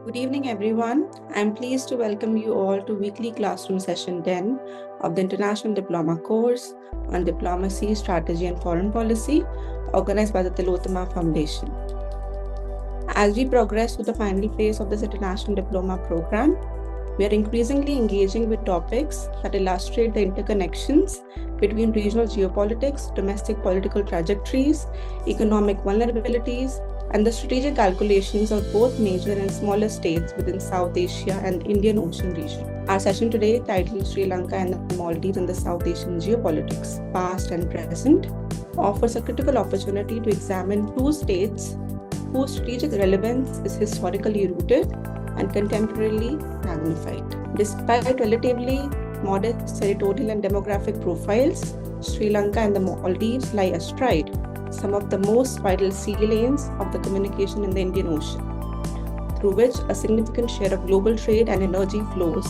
Good evening, everyone. I'm pleased to welcome you all to weekly classroom session 10 of the International Diploma Course on Diplomacy, Strategy and Foreign Policy, organized by the Tillotoma Foundation. As we progress through the final phase of this International Diploma program, we are increasingly engaging with topics that illustrate the interconnections between regional geopolitics, domestic political trajectories, economic vulnerabilities, and the strategic calculations of both major and smaller states within South Asia and Indian Ocean region. Our session today, titled Sri Lanka and the Maldives and the South Asian Geopolitics, Past and Present, offers a critical opportunity to examine two states whose strategic relevance is historically rooted and contemporarily magnified. Despite relatively modest territorial and demographic profiles, Sri Lanka and the Maldives lie astride some of the most vital sea lanes of the communication in the Indian Ocean, through which a significant share of global trade and energy flows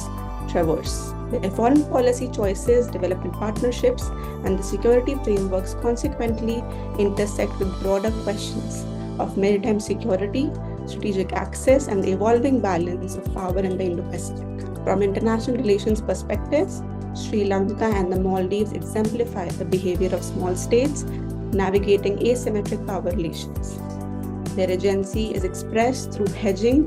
traverse. Their foreign policy choices, development partnerships, and the security frameworks consequently intersect with broader questions of maritime security, strategic access, and the evolving balance of power in the Indo-Pacific. From international relations perspectives, Sri Lanka and the Maldives exemplify the behavior of small states navigating asymmetric power relations. Their agency is expressed through hedging,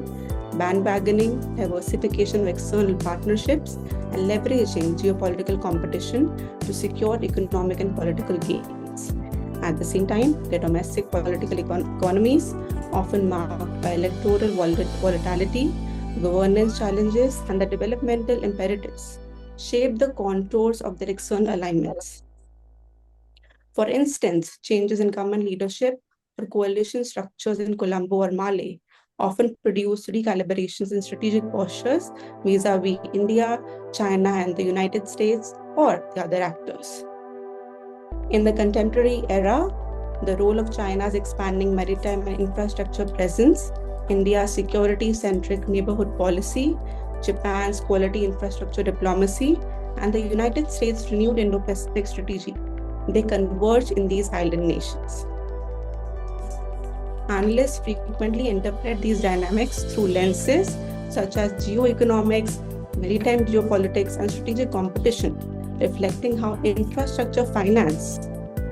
bandwagoning, diversification of external partnerships, and leveraging geopolitical competition to secure economic and political gains. At the same time, their domestic political economies, often marked by electoral volatility, governance challenges, and the developmental imperatives, shape the contours of their external alignments. For instance, changes in government leadership or coalition structures in Colombo or Male often produce recalibrations in strategic postures vis-a-vis India, China, and the United States or the other actors. In the contemporary era, the role of China's expanding maritime and infrastructure presence, India's security-centric neighborhood policy, Japan's quality infrastructure diplomacy, and the United States' renewed Indo-Pacific strategy, they converge in these island nations. Analysts frequently interpret these dynamics through lenses such as geoeconomics, maritime geopolitics, and strategic competition, reflecting how infrastructure finance,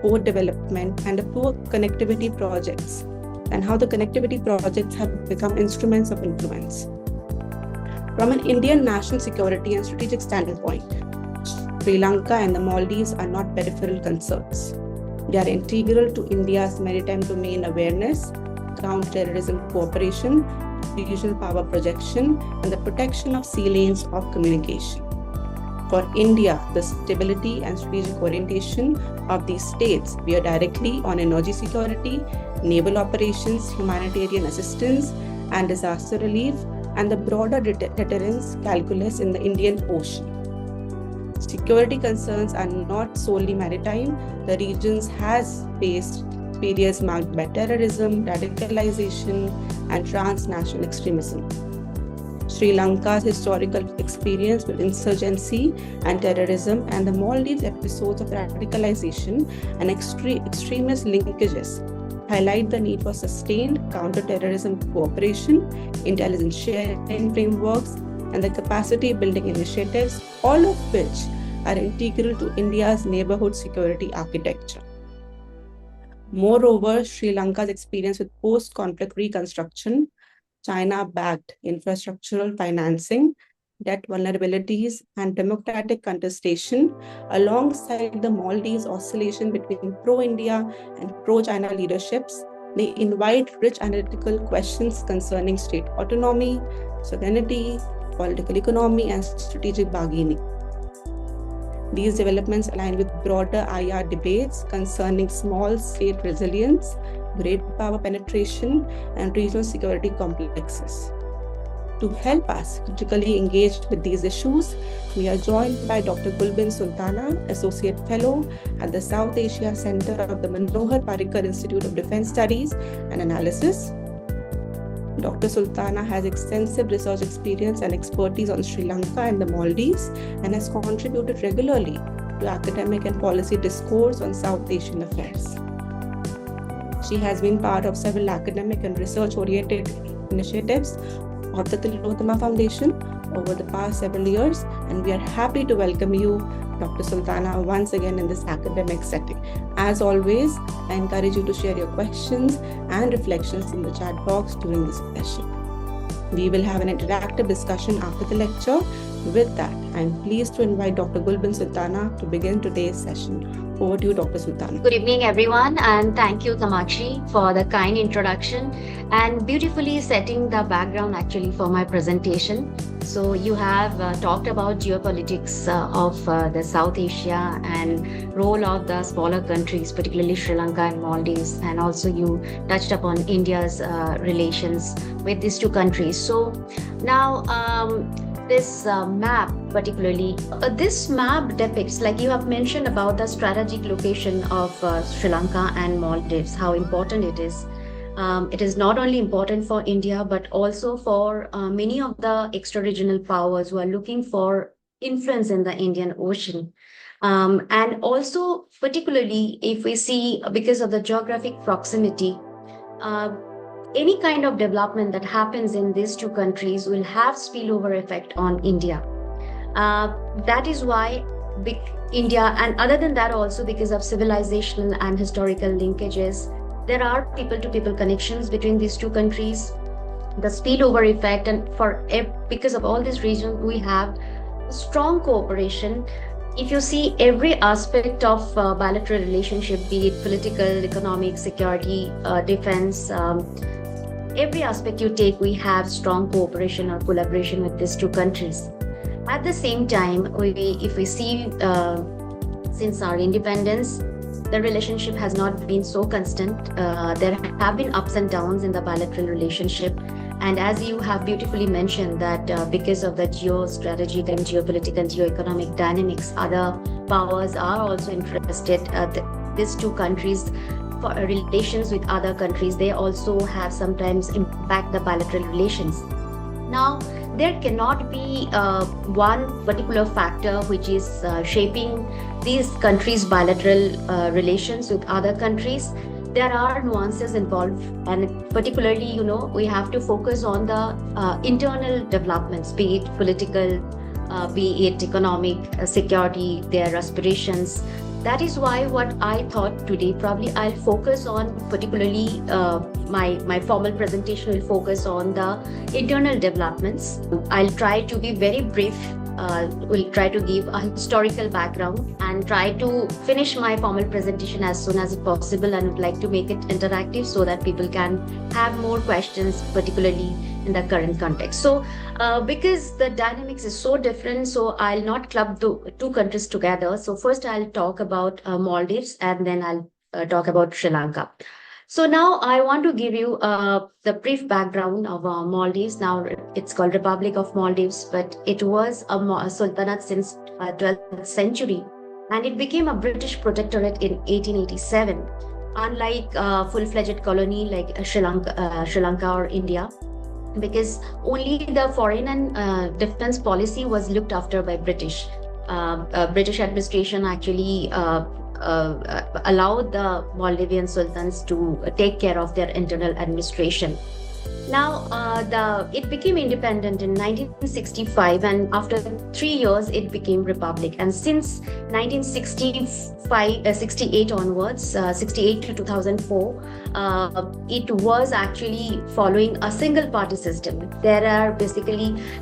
port development, and poor connectivity projects, and how the connectivity projects have become instruments of influence. From an Indian national security and strategic standpoint, Sri Lanka and the Maldives are not peripheral concerns. They are integral to India's maritime domain awareness, counter-terrorism cooperation, regional power projection, and the protection of sea lanes of communication. For India, the stability and strategic orientation of these states bear directly on energy security, naval operations, humanitarian assistance, and disaster relief, and the broader deterrence calculus in the Indian Ocean. Security concerns are not solely maritime. The region has faced periods marked by terrorism, radicalization, and transnational extremism. Sri Lanka's historical experience with insurgency and terrorism, and the Maldives' episodes of radicalization and extremist linkages highlight the need for sustained counter-terrorism cooperation, intelligence sharing frameworks, and the capacity building initiatives, all of which are integral to India's neighborhood security architecture. Moreover, Sri Lanka's experience with post-conflict reconstruction, China-backed infrastructural financing, debt vulnerabilities, and democratic contestation, alongside the Maldives' oscillation between pro-India and pro-China leaderships, they invite rich analytical questions concerning state autonomy, sovereignty, political economy, and strategic bargaining. These developments align with broader IR debates concerning small state resilience, great power penetration, and regional security complexes. To help us critically engage with these issues, we are joined by Dr. Gulbin Sultana, Associate Fellow at the South Asia Center of the Manohar Parrikar Institute of Defense Studies and Analysis. Dr. Sultana has extensive research experience and expertise on Sri Lanka and the Maldives and has contributed regularly to academic and policy discourse on South Asian affairs. She has been part of several academic and research-oriented initiatives of the Tillotoma Foundation over the past several years, and we are happy to welcome you, Dr. Sultana, once again in this academic setting. As always, I encourage you to share your questions and reflections in the chat box during this session. We will have an interactive discussion after the lecture. With that, I am pleased to invite Dr. Gulbin Sultana to begin today's session. Over to you, Dr. Sultana. Good evening, everyone, and thank you, Kamakshi, for the kind introduction and beautifully setting the background actually for my presentation. So you have talked about geopolitics of the South Asia and role of the smaller countries, particularly Sri Lanka and Maldives, and also you touched upon India's relations with these two countries. So now this map particularly, this map depicts, like you have mentioned about the strategic location of Sri Lanka and Maldives, how important it is. It is not only important for India, but also for many of the extra-regional powers who are looking for influence in the Indian Ocean. And also, particularly if we see, because of the geographic proximity, any kind of development that happens in these two countries will have spillover effect on India. That is why India, and other than that also because of civilizational and historical linkages, there are people-to-people connections between these two countries, the spillover effect, and because of all these reasons, we have strong cooperation. If you see every aspect of bilateral relationship, be it political, economic, security, defense, every aspect you take, we have strong cooperation or collaboration with these two countries. At the same time, if we see since our independence, the relationship has not been so constant. There have been ups and downs in the bilateral relationship. And as you have beautifully mentioned that because of the geostrategic and geopolitical and geoeconomic dynamics, other powers are also interested. These two countries, for relations with other countries, they also have sometimes impact the bilateral relations. Now, there cannot be one particular factor which is shaping these countries' bilateral relations with other countries. There are nuances involved, and particularly, we have to focus on the internal developments, be it political, be it economic, security, their aspirations. That is why what I thought today, probably I'll focus on, particularly my formal presentation will focus on the internal developments. I'll try to be very brief. We'll try to give a historical background and try to finish my formal presentation as soon as possible, and would like to make it interactive so that people can have more questions, particularly in the current context. So because the dynamics is so different, so I'll not club the two countries together. So first I'll talk about Maldives, and then I'll talk about Sri Lanka. So now I want to give you the brief background of Maldives. Now it's called Republic of Maldives, but it was a sultanate since 12th century, and it became a British protectorate in 1887. Unlike a full-fledged colony like Sri Lanka or India, because only the foreign and defense policy was looked after by British. British administration actually allowed the Maldivian sultans to take care of their internal administration. Now, it became independent in 1965, and after 3 years, it became republic. And since 1968 onwards, 68 to 2004, it was actually following a single-party system. There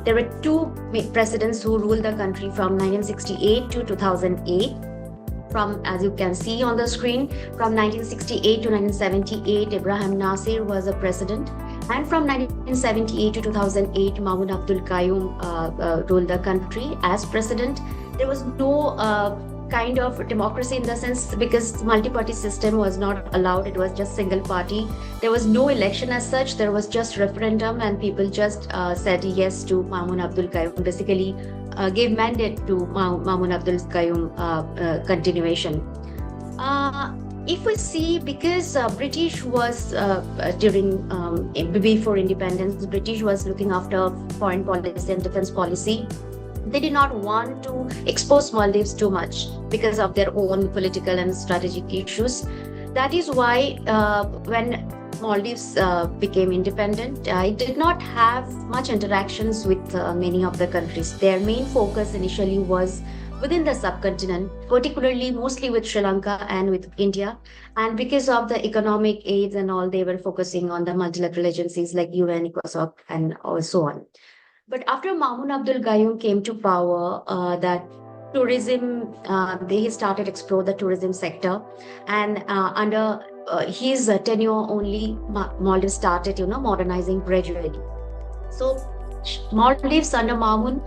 were two presidents who ruled the country from 1968 to 2008. From, as you can see on the screen, from 1968 to 1978, Ibrahim Nasir was a president. And from 1978 to 2008, Mahmoud Abdul Qayyum ruled the country as president. There was no kind of democracy in the sense, because multi-party system was not allowed. It was just single party. There was no election as such. There was just referendum, and people just said yes to Mahmoud Abdul Qayyum, basically gave mandate to Mahmoud Abdul Qayyum continuation. If we see, because British was before independence, British was looking after foreign policy and defense policy. They did not want to expose Maldives too much because of their own political and strategic issues. That is why when Maldives became independent, it did not have much interactions with many of the countries. Their main focus initially was within the subcontinent, particularly mostly with Sri Lanka and with India. And because of the economic aids and all, they were focusing on the multilateral agencies like UN, ECOSOC, and so on. But after Mamun Abdul Gayoom came to power, that tourism, they started explore the tourism sector, and under his tenure only, Maldives started, modernizing gradually. So Maldives under Mamun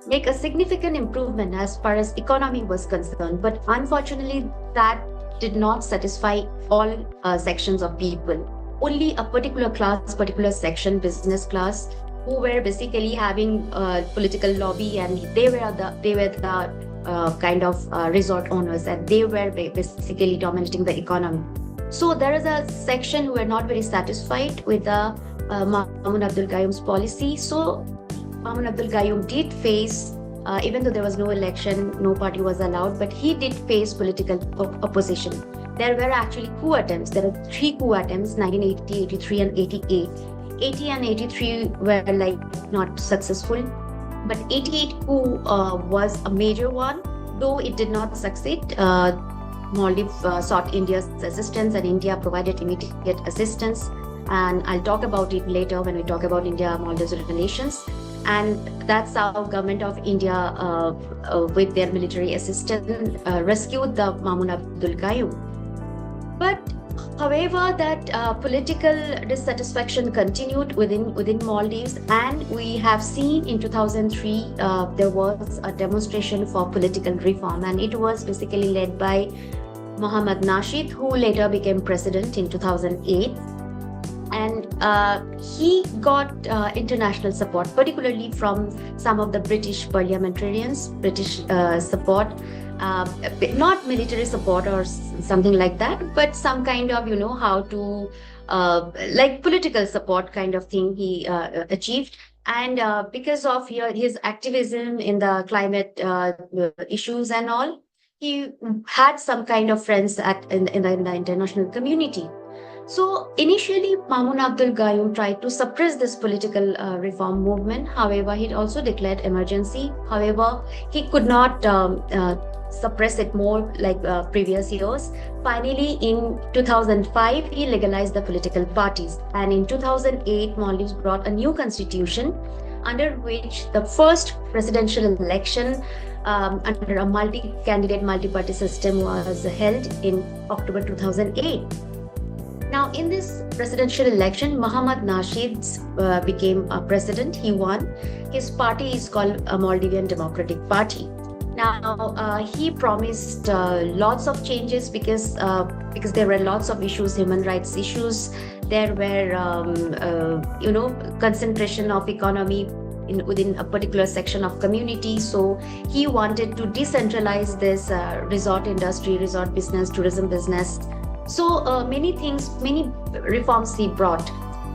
make a significant improvement as far as economy was concerned, but unfortunately that did not satisfy all sections of people. Only a particular class, particular section, business class, who were basically having political lobby, and they were the kind of resort owners, and they were basically dominating the economy. So there is a section who were not very satisfied with the Mamun Abdul Gayoom's policy. So Mamun Abdul Gayoom did face, even though there was no election, no party was allowed, but he did face political opposition. There were actually coup attempts. There were 3 coup attempts, 1980, 83, and 88. 80 and 83 were not successful, but 88 coup was a major one, though it did not succeed. Maldives sought India's assistance, and India provided immediate assistance. And I'll talk about it later when we talk about India-Maldives relations. And that's how government of India, with their military assistance, rescued the Mamun Abdul Gayoom. But however, that political dissatisfaction continued within Maldives, and we have seen in 2003 there was a demonstration for political reform, and it was basically led by Mohammad Nasheed, who later became president in 2008. And he got international support, particularly from some of the British parliamentarians, British support. Not military support or something like that, but some kind of, how to, political support kind of thing he achieved. And because of his activism in the climate issues and all, he had some kind of friends in the international community. So initially, Mamun Abdul Gayoom tried to suppress this political reform movement. However, he also declared emergency. However, he could not suppress it more like previous years. Finally, in 2005, he legalized the political parties. And in 2008, Maldives brought a new constitution under which the first presidential election under a multi-candidate, multi-party system was held in October 2008. Now, in this presidential election, Mohammad Nasheed became a president. He won. His party is called a Maldivian Democratic Party. Now, he promised lots of changes because there were lots of issues, human rights issues. There were, concentration of economy within a particular section of community. So he wanted to decentralize this resort industry, resort business, tourism business. So many things, many reforms he brought.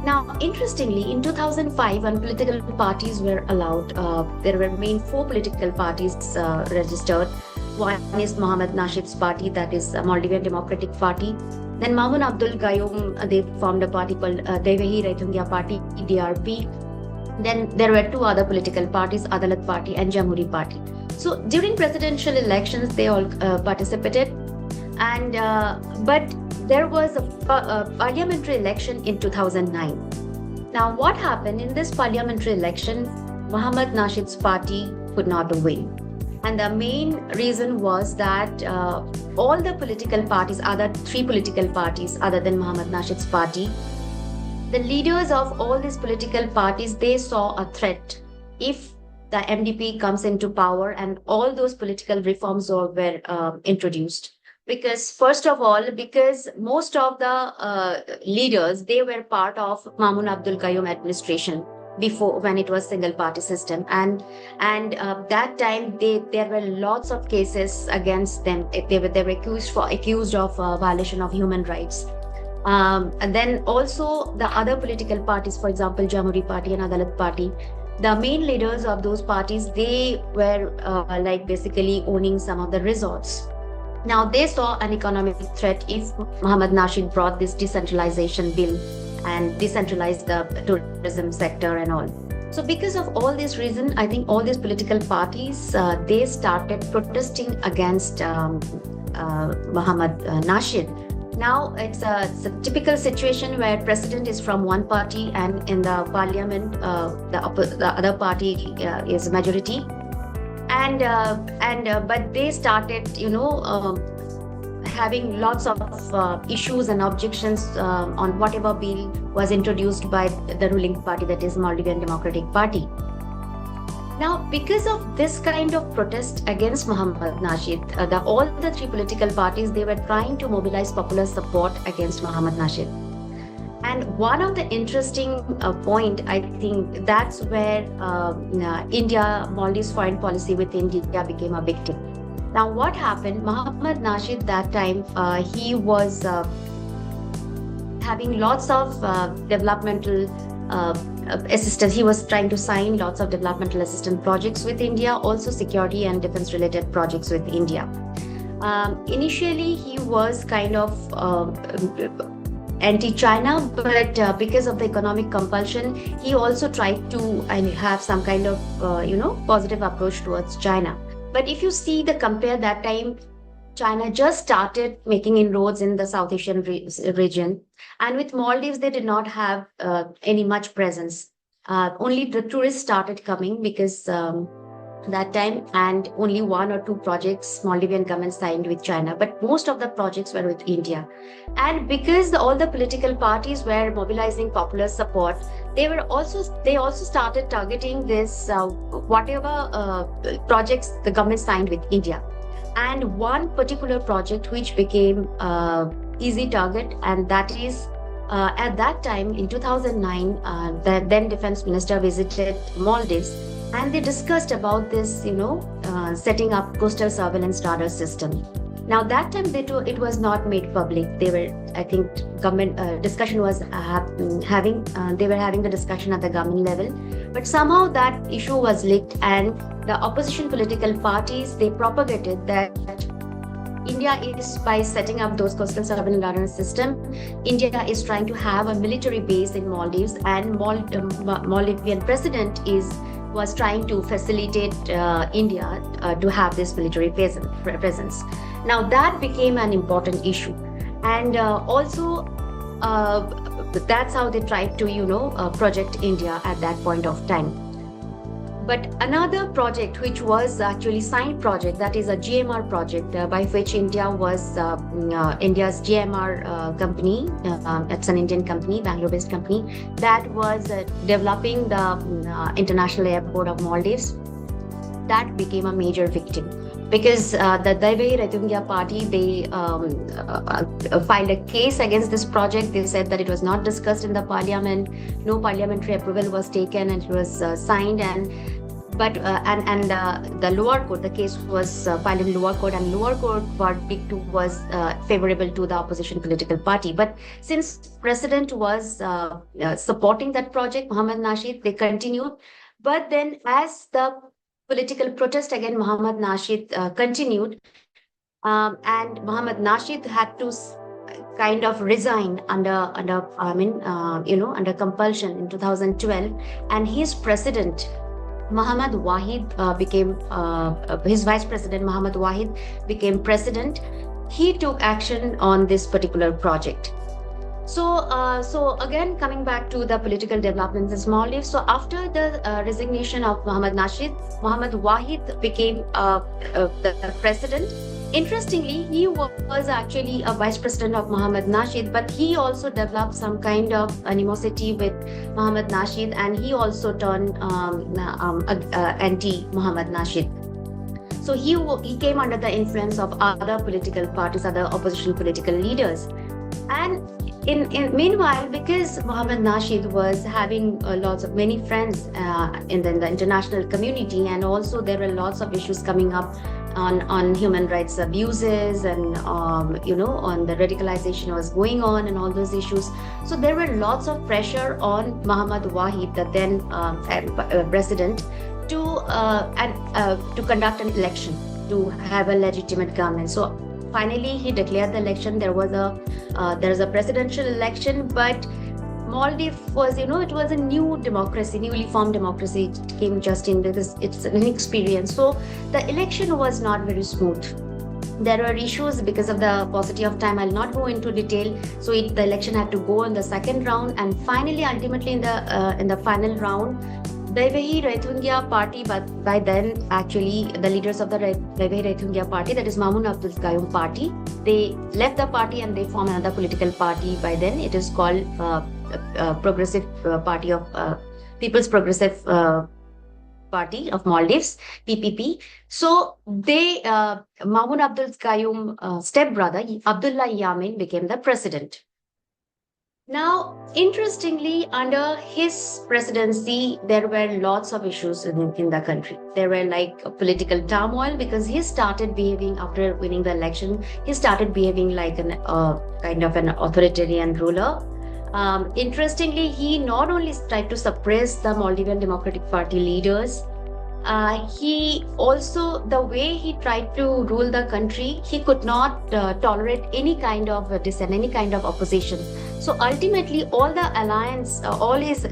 Now, interestingly, in 2005, when political parties were allowed, there were main 4 political parties registered. One is Mohammad Nasheed's party, that is Maldivian Democratic Party. Then Mamun Abdul Gayoom, they formed a party called Devehi Raitungya Party, DRP. Then there were 2 other political parties, Adalat Party and Jamhuri Party. So during presidential elections, they all participated. And but there was a parliamentary election in 2009. Now, what happened in this parliamentary election? Mohammad Nasheed's party could not win. And the main reason was that all the political parties, other 3 political parties other than Mohammad Nasheed's party, the leaders of all these political parties, they saw a threat if the MDP comes into power and all those political reforms were introduced. Because first of all, because most of the leaders, they were part of Mamun Abdul Gayoom administration before, when it was single party system, and that time there were lots of cases against them. They were accused of violation of human rights. And then also the other political parties, for example, Jamhuri Party and Adalat Party, the main leaders of those parties, they were basically owning some of the resorts. Now, they saw an economic threat if Muhammad Nasheed brought this decentralization bill and decentralized the tourism sector and all. So, because of all this reason, I think all these political parties they started protesting against Muhammad Nasheed. Now, it's a typical situation where president is from one party, and in the parliament, the other party is majority, and but they started, having lots of issues and objections on whatever bill was introduced by the ruling party, that is Maldivian Democratic Party. Now, because of this kind of protest against Muhammad Nasheed, all the three political parties, they were trying to mobilize popular support against Muhammad Nasheed. And one of the interesting point, I think that's where India, Maldives foreign policy with India became a victim. Now, what happened? Muhammad Nasheed that time, he was having lots of developmental assistance. He was trying to sign lots of developmental assistance projects with India, also security and defense related projects with India. Initially, he was kind of anti-China, but because of the economic compulsion, he also tried to have some kind of positive approach towards China. But if you see compare that time, China just started making inroads in the South Asian region, and with Maldives they did not have any much presence. Only the tourists started coming because that time, and only one or two projects Maldivian government signed with China, but most of the projects were with India. And because all the political parties were mobilizing popular support, they also started targeting this whatever projects the government signed with India. And one particular project which became easy target, and that is at that time in 2009, the then defense minister visited Maldives, and they discussed about this, setting up coastal surveillance radar system. Now that time it was not made public. They were, I think, government discussion was they were having the discussion at the government level, but somehow that issue was leaked, and the opposition political parties, they propagated that India is, by setting up those coastal surveillance radar system, India is trying to have a military base in Maldives, and Maldivian president was trying to facilitate India to have this military presence. Now that became an important issue, and also that's how they tried to project India at that point of time. But another project which was actually signed project, that is a GMR project by which India was India's GMR company. It's an Indian company, Bangalore-based company, that was developing the international airport of Maldives. That became a major victim because the Daibai Retungya party, they filed a case against this project. They said that it was not discussed in the parliament, no parliamentary approval was taken, and it was signed, but the lower court, the case was filed in lower court, and lower court verdict was favorable to the opposition political party. But since president was supporting that project, Muhammad Nasheed, they continued. But then as the political protest against Muhammad Nasheed continued, and Muhammad Nasheed had to kind of resign under compulsion in 2012, and his president Muhammad Wahid became his vice president. Muhammad Wahid became president. He took action on this particular project. So again, coming back to the political developments in Maldives. So after the resignation of Muhammad Nasheed, Muhammad Wahid became the president. Interestingly, he was actually a vice president of Muhammad Nasheed, but he also developed some kind of animosity with Muhammad Nasheed, and he also turned anti-Muhammad Nasheed. So he came under the influence of other political parties, other opposition political leaders. And meanwhile, because Muhammad Nasheed was having many friends in the international community, and also there were lots of issues coming up on human rights abuses, and on the radicalization was going on, and all those issues. So there were lots of pressure on Muhammad Wahid, the then president, to conduct an election, to have a legitimate government. So finally he declared the election. There's a presidential election, but Maldives was, it was a new democracy, newly formed democracy. It came just in because it's an inexperience. So the election was not very smooth. There were issues because of the paucity of time. I'll not go into detail. So the election had to go in the second round, and finally, ultimately, in the final round, Vaivehi Raithungia party, but by then, actually, the leaders of the Vaivehi Raithungia party, that is Mamun Abdul Qayyum party, they left the party and they formed another political party. By then, it is called Progressive Party of People's Progressive Party of Maldives, PPP. So Mamun Abdul Qayyum stepbrother, Abdullah Yamin, became the president. Now, interestingly, under his presidency, there were lots of issues in the country. There were like political turmoil because he started behaving, after winning the election, he started behaving like an kind of an authoritarian ruler. Interestingly, he not only tried to suppress the Maldivian Democratic Party leaders, he also, the way he tried to rule the country, he could not tolerate any kind of dissent, any kind of opposition. So ultimately, all his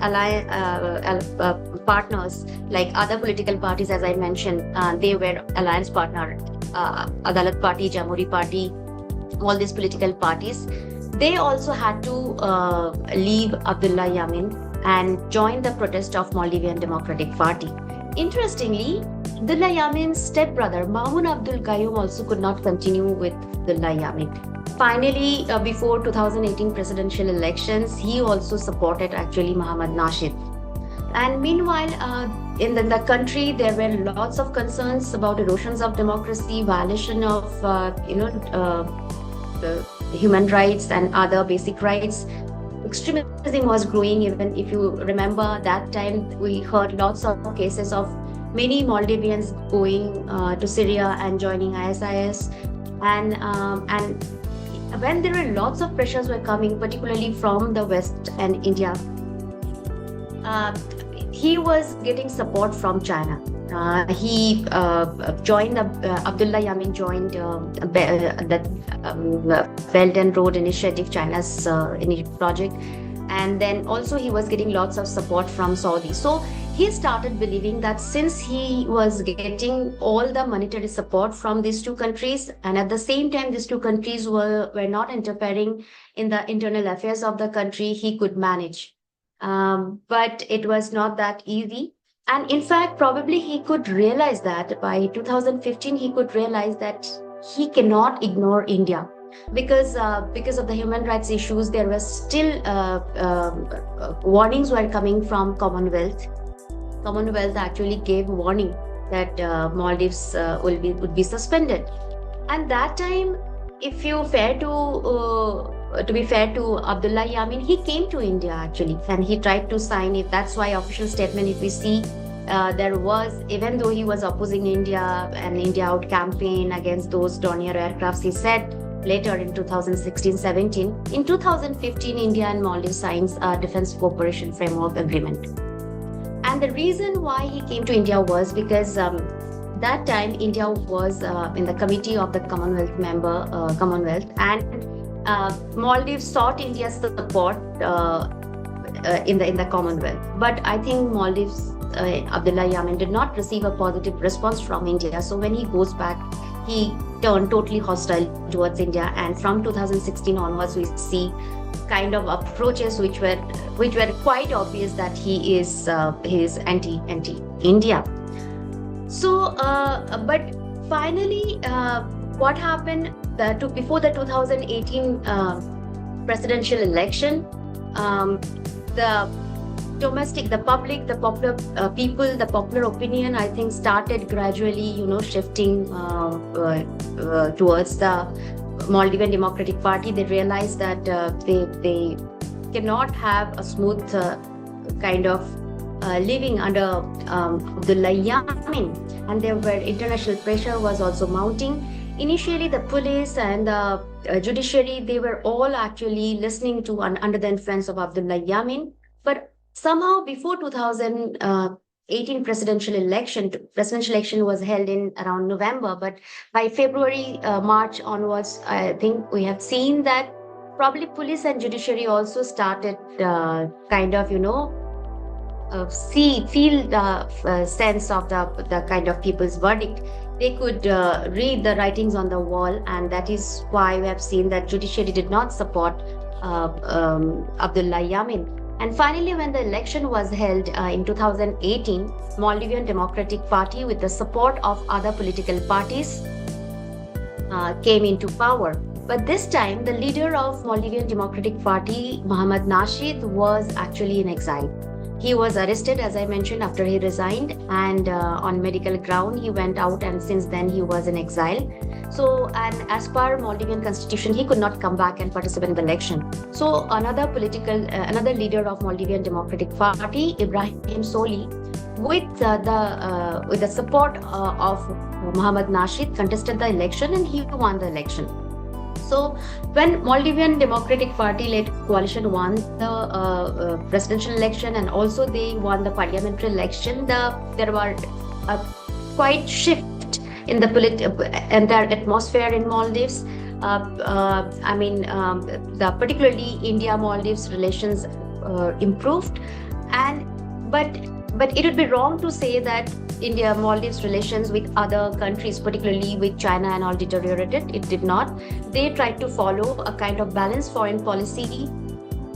partners, like other political parties, as I mentioned, they were alliance partner, Adalat Party, Jamhuri Party, all these political parties. They also had to leave Abdullah Yamin and join the protest of Maldivian Democratic Party. Interestingly, Abdullah Yamin's stepbrother, Mamun Abdul Qayyum, also could not continue with Abdullah Yamin. Finally, before 2018 presidential elections, he also supported actually Muhammad Nasheed. And meanwhile, in the country, there were lots of concerns about erosions of democracy, violation of human rights and other basic rights. Extremism was growing. Even if you remember that time, we heard lots of cases of many Maldivians going to Syria and joining ISIS. And when there were lots of pressures were coming, particularly from the West and India, he was getting support from China. He joined Abdullah Yamin joined the Belt and Road Initiative, China's project, and then also he was getting lots of support from Saudi. So he started believing that since he was getting all the monetary support from these two countries, and at the same time these two countries were not interfering in the internal affairs of the country, he could manage. But it was not that easy. And in fact, probably he could realize that by 2015, he could realize that he cannot ignore India because of the human rights issues. There were still warnings were coming from Commonwealth. Commonwealth actually gave warning that Maldives would be suspended. And that time, if you to be fair to Abdullah Yamin, he came to India actually, and he tried to sign it. That's why official statement, if we see, there was, even though he was opposing India and India out campaign against those Dornier aircrafts, he said later in 2016-17, in 2015, India and Maldives signs a defense cooperation framework agreement. And the reason why he came to India was because that time India was in the committee of the Commonwealth and Maldives sought India's support in the Commonwealth. But I think Maldives, Abdullah Yamin did not receive a positive response from India. So when he goes back, he turned totally hostile towards India. And from 2016 onwards, we see kind of approaches which were quite obvious that he is anti-India. So, but finally, what happened before the 2018 presidential election, the popular opinion, I think, started gradually, shifting towards the Maldivian Democratic Party. They realized that they cannot have a smooth kind of living under Abdullah Yamin, and there were international pressure was also mounting. Initially, the police and the judiciary, they were all actually listening to under the influence of Abdullah Yamin. But somehow before 2018 2018 presidential election was held in around November, but by February, March onwards, I think we have seen that probably police and judiciary also started feel the sense of the kind of people's verdict. They could read the writings on the wall, and that is why we have seen that judiciary did not support Abdullah Yamin. And finally, when the election was held in 2018, Maldivian Democratic Party, with the support of other political parties, came into power. But this time, the leader of Maldivian Democratic Party, Mohammad Nasheed, was actually in exile. He was arrested, as I mentioned, after he resigned, and on medical ground, he went out, and since then he was in exile. So, and as per Maldivian constitution, he could not come back and participate in the election. So, another leader of Maldivian Democratic Party, Ibrahim Soli, with the support of Mohammad Nasheed, contested the election, and he won the election. So when Maldivian Democratic Party-led coalition won the presidential election, and also they won the parliamentary election, there were a quite shift in the entire atmosphere in Maldives. Particularly India-Maldives relations improved, but it would be wrong to say that India-Maldives relations with other countries, particularly with China and all, deteriorated. It did not. They tried to follow a kind of balanced foreign policy,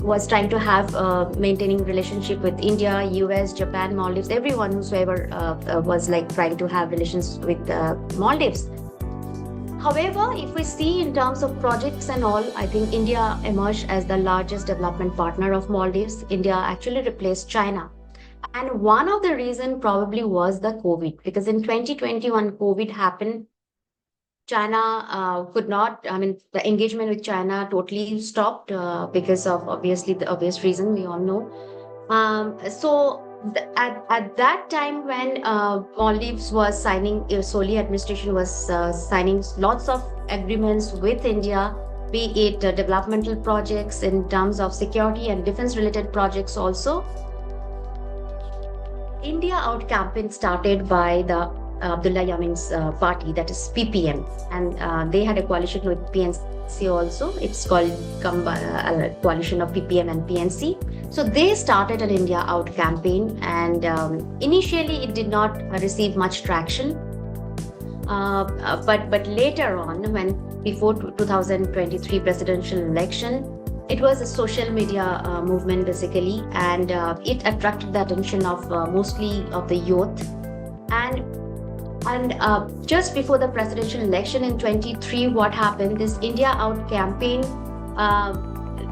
was trying to have maintaining relationship with India, US, Japan, Maldives, everyone whosoever was like trying to have relations with Maldives. However, if we see in terms of projects and all, I think India emerged as the largest development partner of Maldives. India actually replaced China. And one of the reasons probably was the COVID, because in 2021, COVID happened. China could not, the engagement with China totally stopped because of obviously the obvious reason we all know. At that time when Maldives was signing, Soli administration was signing lots of agreements with India, be it developmental projects in terms of security and defense related projects also. India Out campaign started by the Abdullah Yamin's party, that is PPM, and they had a coalition with PNC also. It's called a coalition of PPM and PNC. So they started an India Out campaign, and initially it did not receive much traction. But later on, when before 2023 presidential election, it was a social media movement basically, and it attracted the attention of mostly of the youth. And just before the presidential election in 23, what happened? This India Out campaign,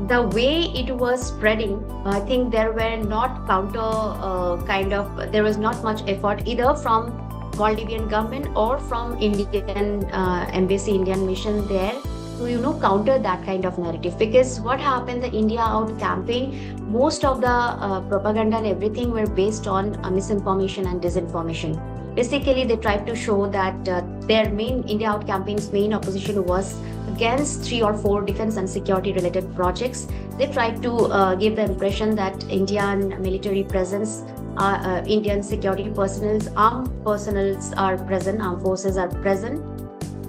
the way it was spreading, I think there were not there was not much effort either from Maldivian government or from Indian embassy, Indian mission there, to counter that kind of narrative. Because what happened, the India Out campaign, most of the propaganda and everything were based on misinformation and disinformation. Basically, they tried to show that their main India Out campaign's main opposition was against 3 or 4 defense and security related projects. They tried to give the impression that Indian military presence, Indian security armed forces are present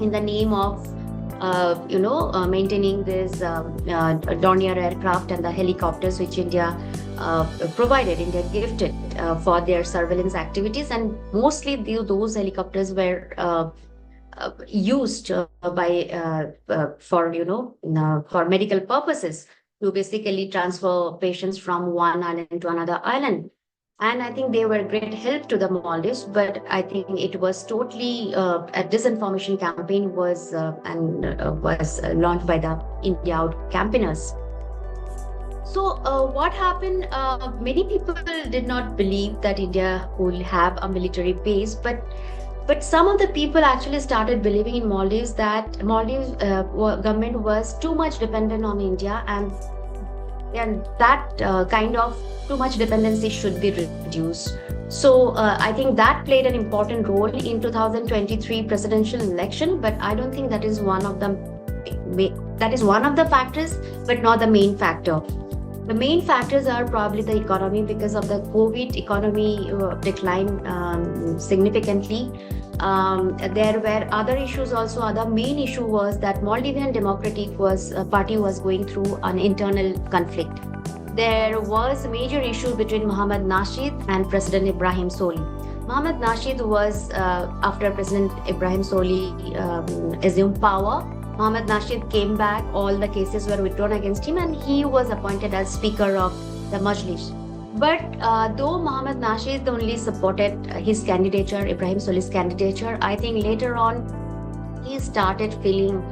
in the name of maintaining this Dornier aircraft and the helicopters which India gifted for their surveillance activities, and mostly those helicopters were used for medical purposes, to basically transfer patients from one island to another island. And I think they were a great help to the Maldives, but I think it was totally a disinformation campaign was launched by the India Out campaigners. So what happened? Many people did not believe that India will have a military base, but some of the people actually started believing in Maldives that Maldives government was too much dependent on India, and that kind of too much dependency should be reduced. So I think that played an important role in 2023 presidential election, but I don't think that is one of the factors, but not the main factor. The main factors are probably the economy. Because of the COVID, economy declined significantly. There were other issues also. Other main issue was that Maldivian Democratic Party was going through an internal conflict. There was a major issue between Mohammad Nasheed and President Ibrahim Soli. Mohammad Nasheed was, after President Ibrahim Soli assumed power, Mohammad Nasheed came back, all the cases were withdrawn against him, and he was appointed as Speaker of the Majlis. But though Mohammad Nasheed only supported his candidature, Ibrahim Soli's candidature, I think later on he started feeling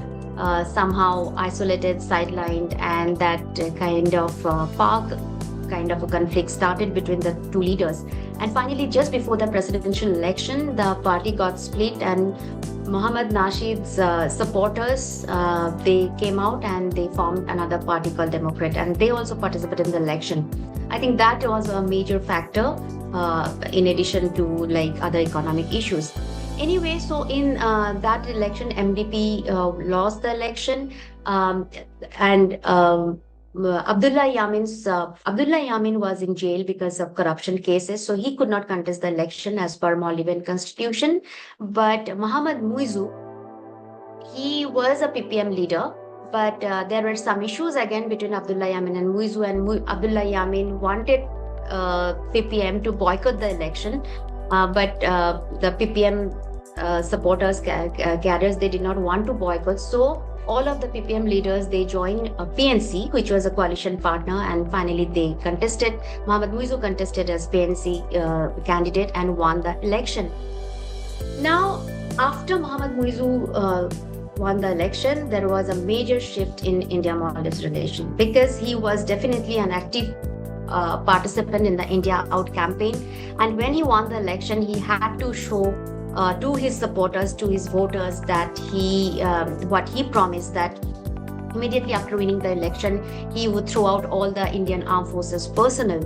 somehow isolated, sidelined, and that kind of a conflict started between the two leaders. And finally, just before the presidential election, the party got split, and Mohammad Nasheed's supporters, they came out and they formed another party called Democrat, and they also participated in the election. I think that was a major factor in addition to like other economic issues. Anyway, so in that election, MDP lost the election, and Abdullah Yamin was in jail because of corruption cases, so he could not contest the election as per Maldivian constitution. But Mohammad Muizu, he was a PPM leader, but there were some issues again between Abdullah Yamin and Muizu, and Abdullah Yamin wanted PPM to boycott the election, but the PPM supporters, cadres, they did not want to boycott. So all of the PPM leaders, they joined PNC, which was a coalition partner, and finally they contested. Mohammad Muizu contested as PNC candidate and won the election. Now, after Mohammad Muizu won the election, there was a major shift in India-Maldives relation, because he was definitely an active participant in the India Out campaign. And when he won the election, he had to show to his supporters, to his voters, that he what he promised, that immediately after winning the election, he would throw out all the Indian Armed Forces personnel.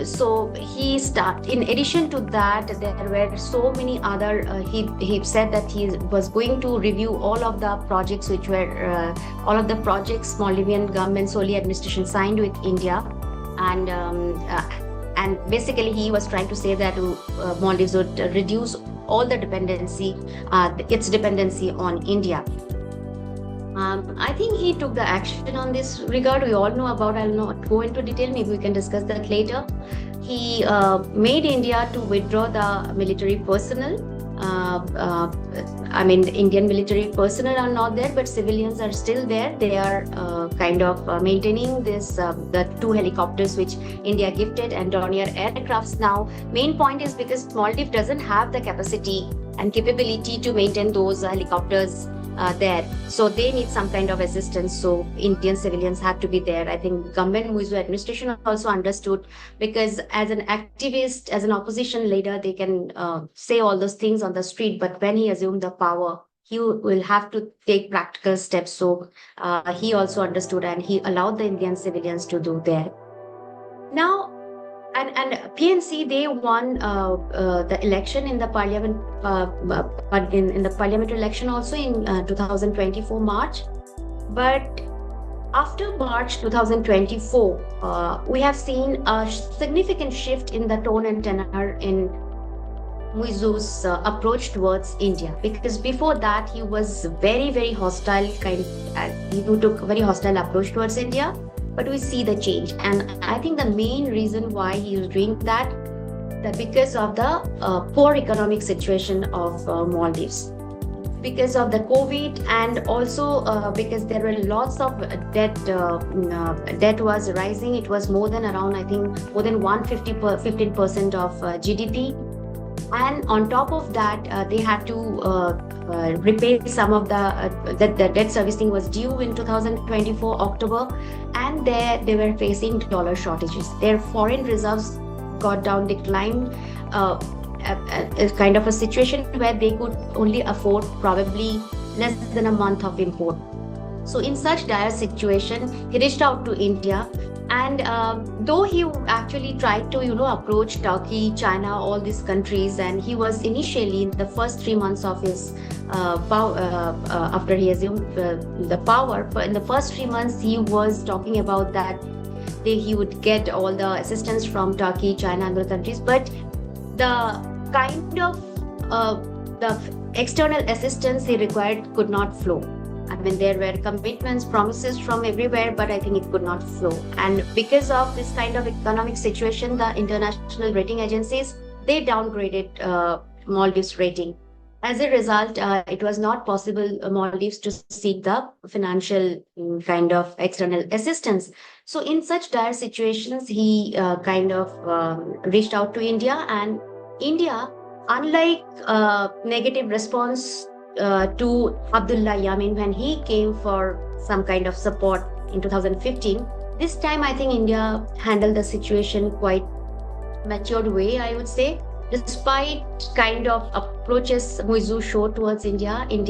So he in addition to that, there were so many other, he said that he was going to review all of the projects which were, all of the projects Maldivian government, Soli administration signed with India. And basically he was trying to say that Maldives would reduce all the dependency, its dependency on India. I think he took the action on this regard. We all know about, I'll not go into detail, maybe we can discuss that later. He made India to withdraw the military personnel. I mean, the Indian military personnel are not there, but civilians are still there. They are kind of maintaining this, the 2 helicopters which India gifted, and Dornier aircrafts. Now, main point is because Maldives doesn't have the capacity and capability to maintain those helicopters there, so they need some kind of assistance. So Indian civilians had to be there. I think government Muizu administration also understood, because as an activist, as an opposition leader, they can say all those things on the street, but when he assumed the power, he will have to take practical steps. So he also understood, and he allowed the Indian civilians to do that. Now, and PNC, they won the election in the parliament, in the parliamentary election also in 2024 March. But after March 2024, we have seen a significant shift in the tone and tenor in Muizu's approach towards India, because before that he was very, very hostile, he took a very hostile approach towards India. But we see the change, and I think the main reason why he is doing that because of the poor economic situation of Maldives, because of the COVID, and also because there were lots of debt. Debt was rising. It was more than around, I think, more than 15% of GDP. And on top of that, they had to repay some of the debt servicing was due in 2024 October, and they were facing dollar shortages. Their foreign reserves declined, a kind of a situation where they could only afford probably less than a month of import. So in such dire situation, he reached out to India. And though he actually tried to, approach Turkey, China, all these countries, and he was initially in the first 3 months of his after he assumed the power, in the first 3 months, he was talking about that he would get all the assistance from Turkey, China, and other countries. But the kind of the external assistance he required could not flow. I mean, there were commitments, promises from everywhere, but I think it could not flow. And because of this kind of economic situation, the international rating agencies, they downgraded Maldives rating. As a result, it was not possible Maldives to seek the financial kind of external assistance. So in such dire situations, he kind of reached out to India, and India, unlike negative response to Abdullah Yamin when he came for some kind of support in 2015, this time I think India handled the situation quite matured way, I would say. Despite kind of approaches Muizu showed towards India, did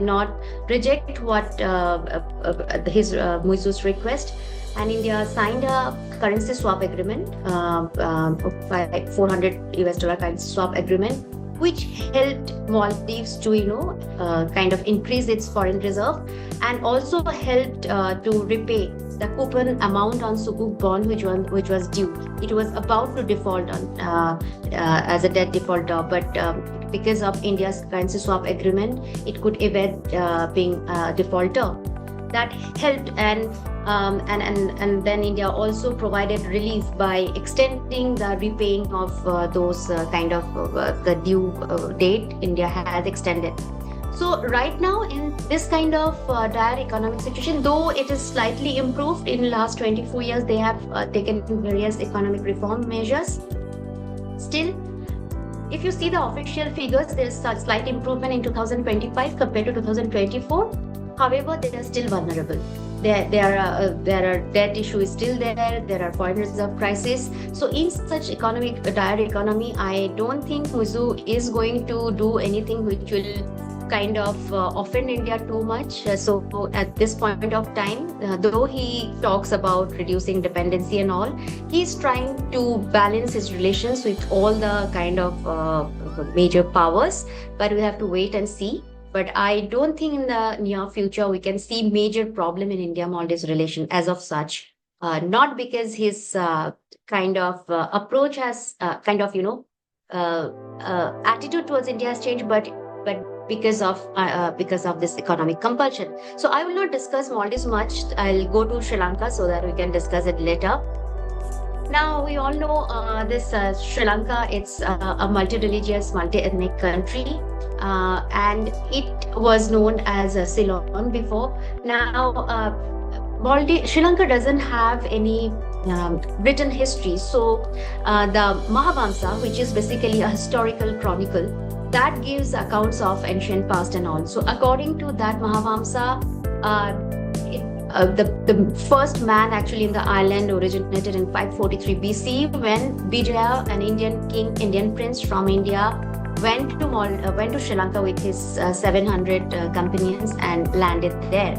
not reject what his Muizu's request, and India signed a currency swap agreement, $400 currency swap agreement, which helped Maldives to kind of increase its foreign reserve, and also helped to repay the coupon amount on Sukuk bond which was due. It was about to default on as a debt defaulter, but because of India's currency swap agreement, it could evade being a defaulter. That helped, and then India also provided relief by extending the repaying of those kind of the due date India has extended. So right now in this kind of dire economic situation, though it is slightly improved in the last 24 years, they have taken various economic reform measures. Still, if you see the official figures, there is a slight improvement in 2025 compared to 2024. However, they are still vulnerable. There are debt issue is still there. There are foreign reserve crisis. So in such dire economy, I don't think Muizu is going to do anything which will kind of offend India too much. So at this point of time, though he talks about reducing dependency and all, he's trying to balance his relations with all the kind of major powers. But we have to wait and see. But I don't think in the near future we can see major problem in India-Maldives relation as of such. Not because his kind of approach has attitude towards India has changed, but because of this economic compulsion. So I will not discuss Maldives much. I'll go to Sri Lanka so that we can discuss it later. Now we all know this Sri Lanka. It's a multi-religious, multi-ethnic country. And it was known as Ceylon before. Now, Sri Lanka doesn't have any written history. So, the Mahavamsa, which is basically a historical chronicle, that gives accounts of ancient past and all. So, according to that Mahavamsa, the first man actually in the island originated in 543 BC when Vijaya, an Indian prince from India, went to Sri Lanka with his 700 companions and landed there.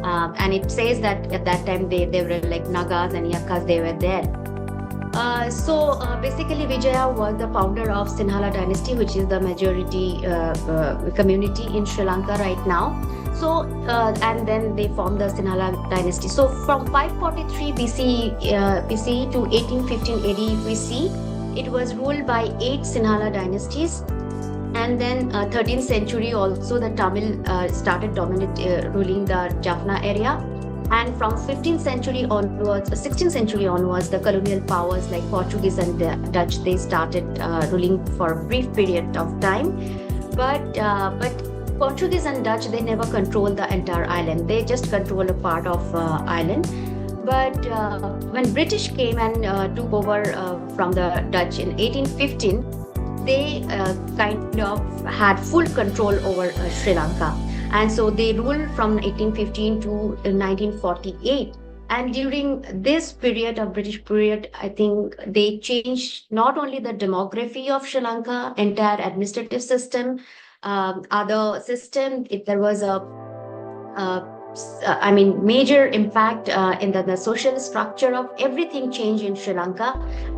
And it says that at that time they were like Nagas and Yakas, they were there. So basically Vijaya was the founder of Sinhala dynasty, which is the majority community in Sri Lanka right now. So and then they formed the Sinhala dynasty. So from 543 BC to 1815 AD, if we see, it was ruled by 8 Sinhala dynasties. And then 13th century also the Tamil started ruling the Jaffna area. And from 16th century onwards, the colonial powers like Portuguese and Dutch, they started ruling for a brief period of time. But Portuguese and Dutch, they never controlled the entire island. They just control a part of island. But when British came and took over from the Dutch in 1815, they kind of had full control over Sri Lanka. And so they ruled from 1815 to 1948. And during this period of British period, I think they changed not only the demography of Sri Lanka, entire administrative system, other system. There was a major impact in the social structure of everything changed in Sri Lanka.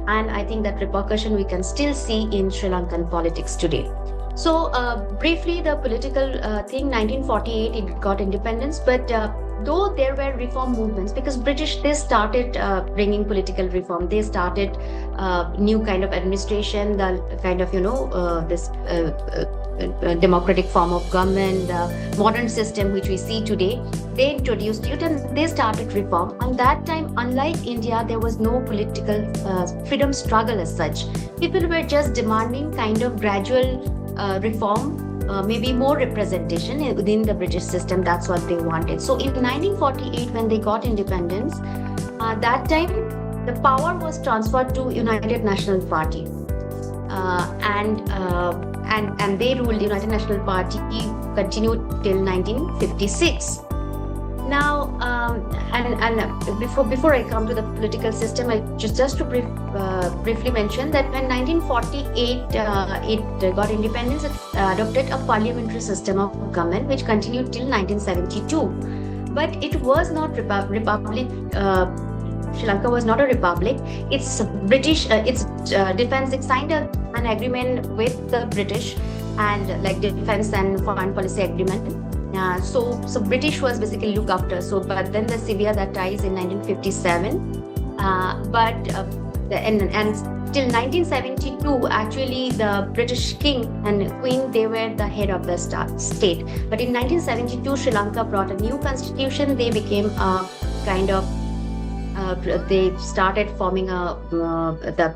And I think that repercussion we can still see in Sri Lankan politics today. So briefly, the political thing, 1948, it got independence, but though there were reform movements, because British, they started bringing political reform. They started new kind of administration, the kind of, this democratic form of government, the modern system which we see today. They introduced it and they started reform. And that time, unlike India, there was no political freedom struggle as such. People were just demanding kind of gradual reform, maybe more representation within the British system. That's what they wanted. So in 1948, when they got independence, that time the power was transferred to United National Party, and they ruled. United National Party continued till 1956. Now, before I come to the political system, I just to briefly mention that when 1948 it got independence, it adopted a parliamentary system of government which continued till 1972. But it was not republic. Sri Lanka was not a republic. It's British. Its defense. It signed an agreement with the British, and like defense and foreign policy agreement. So British was basically looked after. But then the severed their ties in 1957. And till 1972, actually the British king and queen, they were the head of the state. But in 1972, Sri Lanka brought a new constitution. They became a kind of they started forming the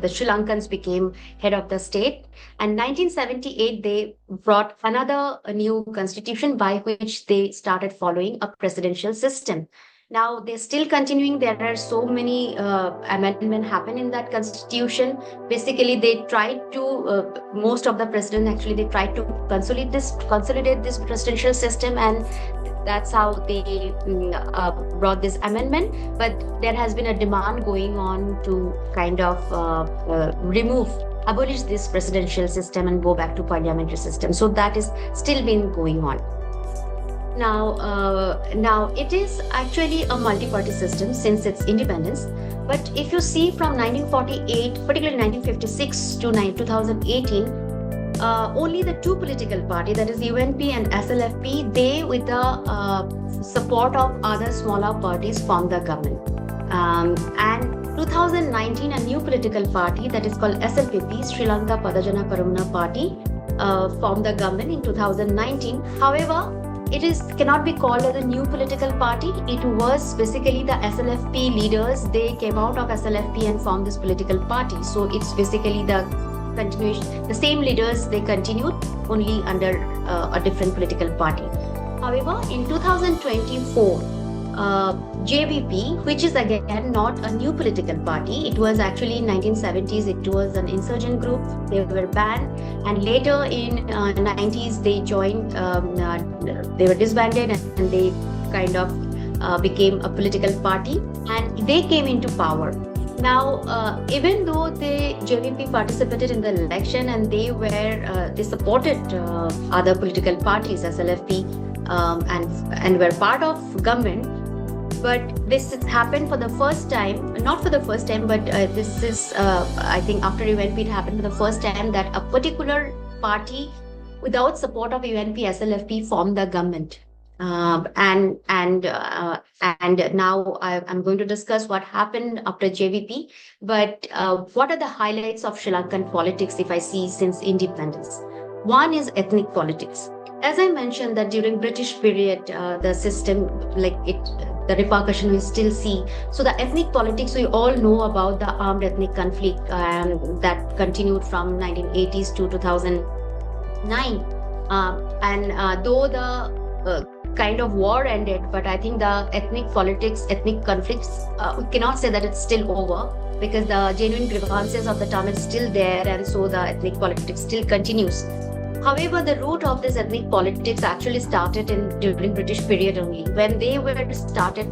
Sri Lankans became head of the state. And 1978, they brought another new constitution by which they started following a presidential system. Now they're still continuing. There are so many amendments happen in that constitution. Basically, they tried to most of the president actually they tried to consolidate this presidential system, and that's how they brought this amendment. But there has been a demand going on to kind of abolish this presidential system and go back to parliamentary system. So that is still been going on. Now it is actually a multi-party system since its independence. But if you see from 1948, particularly 1956 to 2018, only the two political parties, that is UNP and SLFP, they with the support of other smaller parties formed the government. And 2019, a new political party that is called SLPP, Sri Lanka Padajana Paramuna Party, formed the government in 2019. However, cannot be called as a new political party. It was basically the SLFP leaders. They came out of SLFP and formed this political party. So it's basically the continuation. The same leaders, they continued only under a different political party. However, in 2024, JVP, which is again not a new political party, it was actually in 1970s, it was an insurgent group. They were banned, and later in 90s they joined, they were disbanded, and they kind of became a political party, and they came into power. Now, even though the JVP participated in the election and they supported other political parties, SLFP, and were part of government, but this happened for the first time, not for the first time, but this is, I think after UNP, it happened for the first time that a particular party without support of UNP, SLFP formed the government. And now I'm going to discuss what happened after JVP, but what are the highlights of Sri Lankan politics if I see since independence? One is ethnic politics. As I mentioned that during British period, the system, the repercussion we still see. So the ethnic politics, we all know about the armed ethnic conflict that continued from 1980s to 2009. Though the kind of war ended, but I think the ethnic politics, ethnic conflicts, we cannot say that it's still over, because the genuine grievances of the Tamils still there, and so the ethnic politics still continues. However, the root of this ethnic politics actually started during British period only. When they started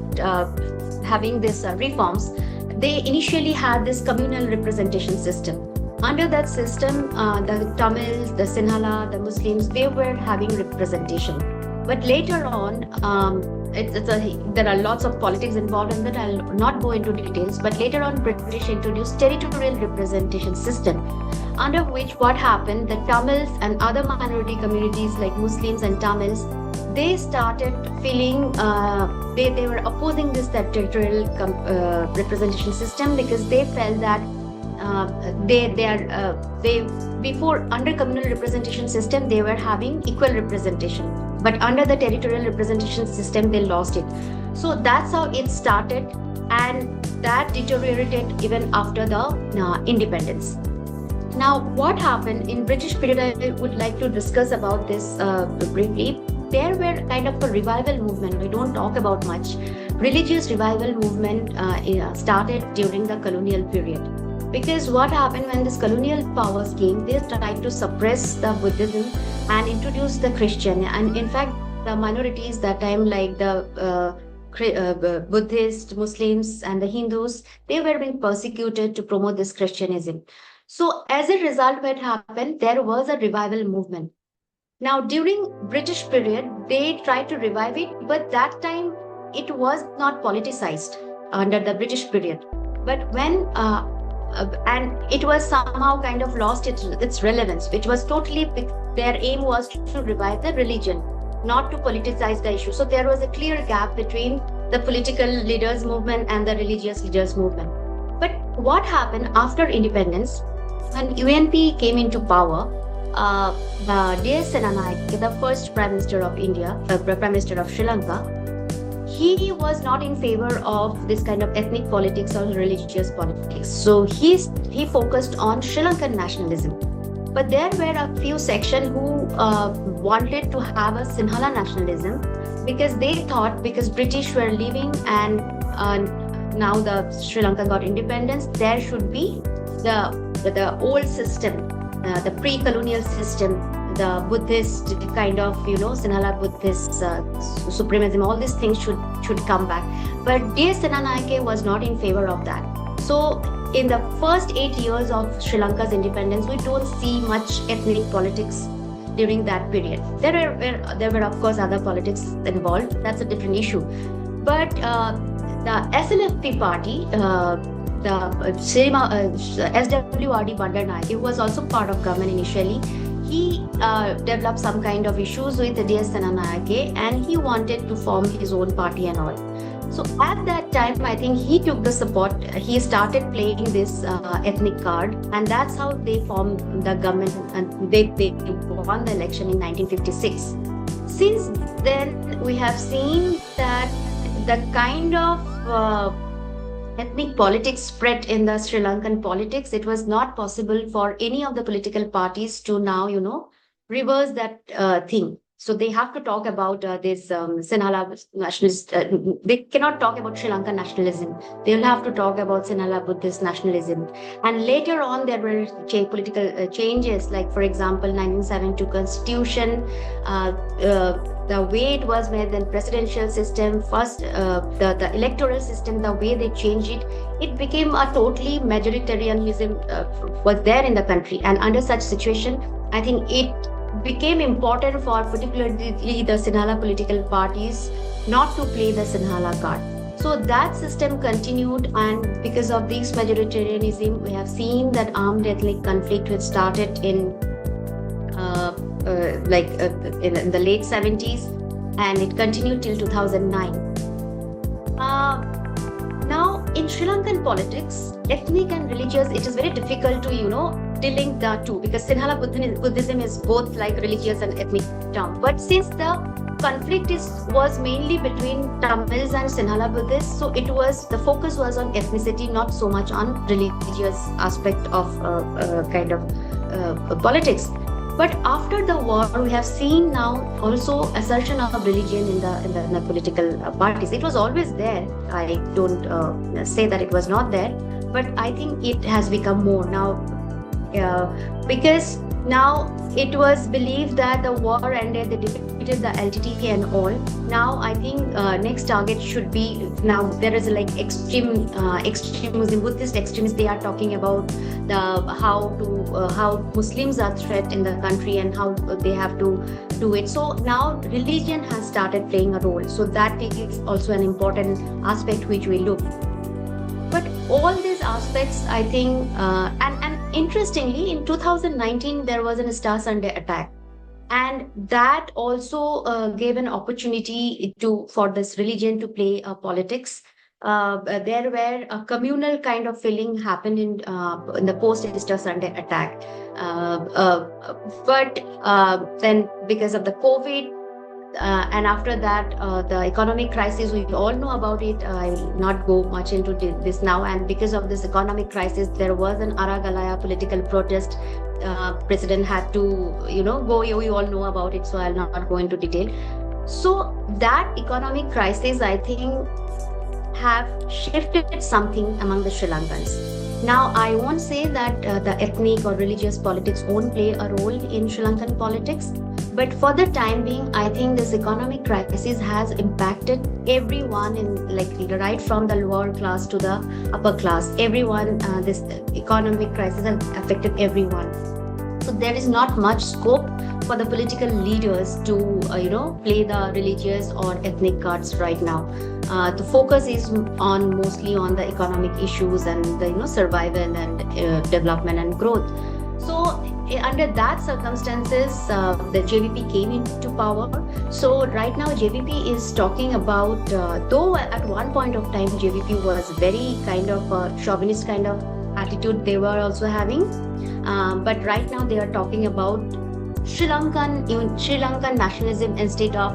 having these reforms, they initially had this communal representation system. Under that system, the Tamils, the Sinhala, the Muslims, they were having representation. But later on, there are lots of politics involved in that. I'll not go into details. But later on, British introduced territorial representation system, under which what happened, the Tamils and other minority communities like Muslims and Tamils, they started feeling they were opposing this territorial representation system, because they felt that they before, under communal representation system, they were having equal representation, but under the territorial representation system they lost it. So that's how it started, and that deteriorated even after the independence. Now, what happened in British period, I would like to discuss about this briefly. There were kind of a revival movement. We don't talk about much. Religious revival movement started during the colonial period. Because what happened when this colonial powers came, they tried to suppress the Buddhism and introduce the Christian. And in fact, the minorities that time, like the Buddhists, Muslims, and the Hindus, they were being persecuted to promote this Christianism. So as a result, what happened, there was a revival movement. Now, during British period, they tried to revive it, but that time it was not politicized under the British period. But when and it was somehow kind of lost its relevance, which was totally, their aim was to revive the religion, not to politicize the issue. So there was a clear gap between the political leaders movement and the religious leaders movement. But what happened after independence, when UNP came into power, D.S. Senanayake, the first Prime Minister of India, Prime Minister of Sri Lanka, he was not in favor of this kind of ethnic politics or religious politics. So he focused on Sri Lankan nationalism. But there were a few sections who wanted to have a Sinhala nationalism, because they thought, because British were leaving and now the Sri Lanka got independence, there should be the old system, the pre-colonial system, the Buddhist kind of, Sinhala Buddhist supremacism, all these things should come back. But D.S. Senanayake was not in favor of that. So in the first 8 years of Sri Lanka's independence, we don't see much ethnic politics during that period. There were of course other politics involved. That's a different issue. But the SLFP party, the SWRD Bandaranaike, who was also part of government initially, he developed some kind of issues with D.S. Senanayake, and he wanted to form his own party and all. So at that time, I think he took the support. He started playing this ethnic card, and that's how they formed the government, and they won the election in 1956. Since then, we have seen that the kind of ethnic politics spread in the Sri Lankan politics. It was not possible for any of the political parties to now, reverse that thing. So they have to talk about this Sinhala nationalist. They cannot talk about Sri Lankan nationalism. They will have to talk about Sinhala Buddhist nationalism. And later on, there were political changes, like, for example, 1972 constitution, the way it was made, then presidential system, first the electoral system, the way they changed it, it became a totally majoritarianism was there in the country. And under such situation, I think it became important for particularly the Sinhala political parties not to play the Sinhala card. So that system continued, and because of this majoritarianism, we have seen that armed ethnic conflict which started in in the late 70s, and it continued till 2009. Now, in Sri Lankan politics, ethnic and religious, it is very difficult to, delink the two, because Sinhala Buddhism is both like religious and ethnic term. But since the conflict was mainly between Tamils and Sinhala Buddhists, so the focus was on ethnicity, not so much on religious aspect of politics. But after the war, we have seen now also assertion of religion in the political parties. It was always there. I don't say that it was not there, but I think it has become more now, because now it was believed that the war ended, they defeated the LTT and all. Now I think next target should be, now there is like extremism, Buddhist extremists. They are talking about how Muslims are threat in the country and how they have to do it. So now religion has started playing a role. So that is also an important aspect which we look. But all these aspects, I think, and interestingly, in 2019, there was an Star Sunday attack. And that also gave an opportunity for this religion to play politics. There were a communal kind of feeling happened in the post Easter Sunday attack. But then because of the COVID, and after that, the economic crisis, we all know about it. I will not go much into this now. And because of this economic crisis, there was an Aragalaya political protest. President had to, go. We all know about it, so I'll not go into detail. So that economic crisis, I think, have shifted something among the Sri Lankans. Now, I won't say that the ethnic or religious politics won't play a role in Sri Lankan politics, but for the time being, I think this economic crisis has impacted everyone right from the lower class to the upper class. Everyone, this economic crisis has affected everyone. So there is not much scope for the political leaders to, play the religious or ethnic cards right now. The focus is mostly on the economic issues and the survival and development and growth. So under that circumstances, the JVP came into power. So right now JVP is talking about, though at one point of time JVP was very kind of chauvinist kind of attitude they were also having, but right now they are talking about Sri Lankan nationalism instead of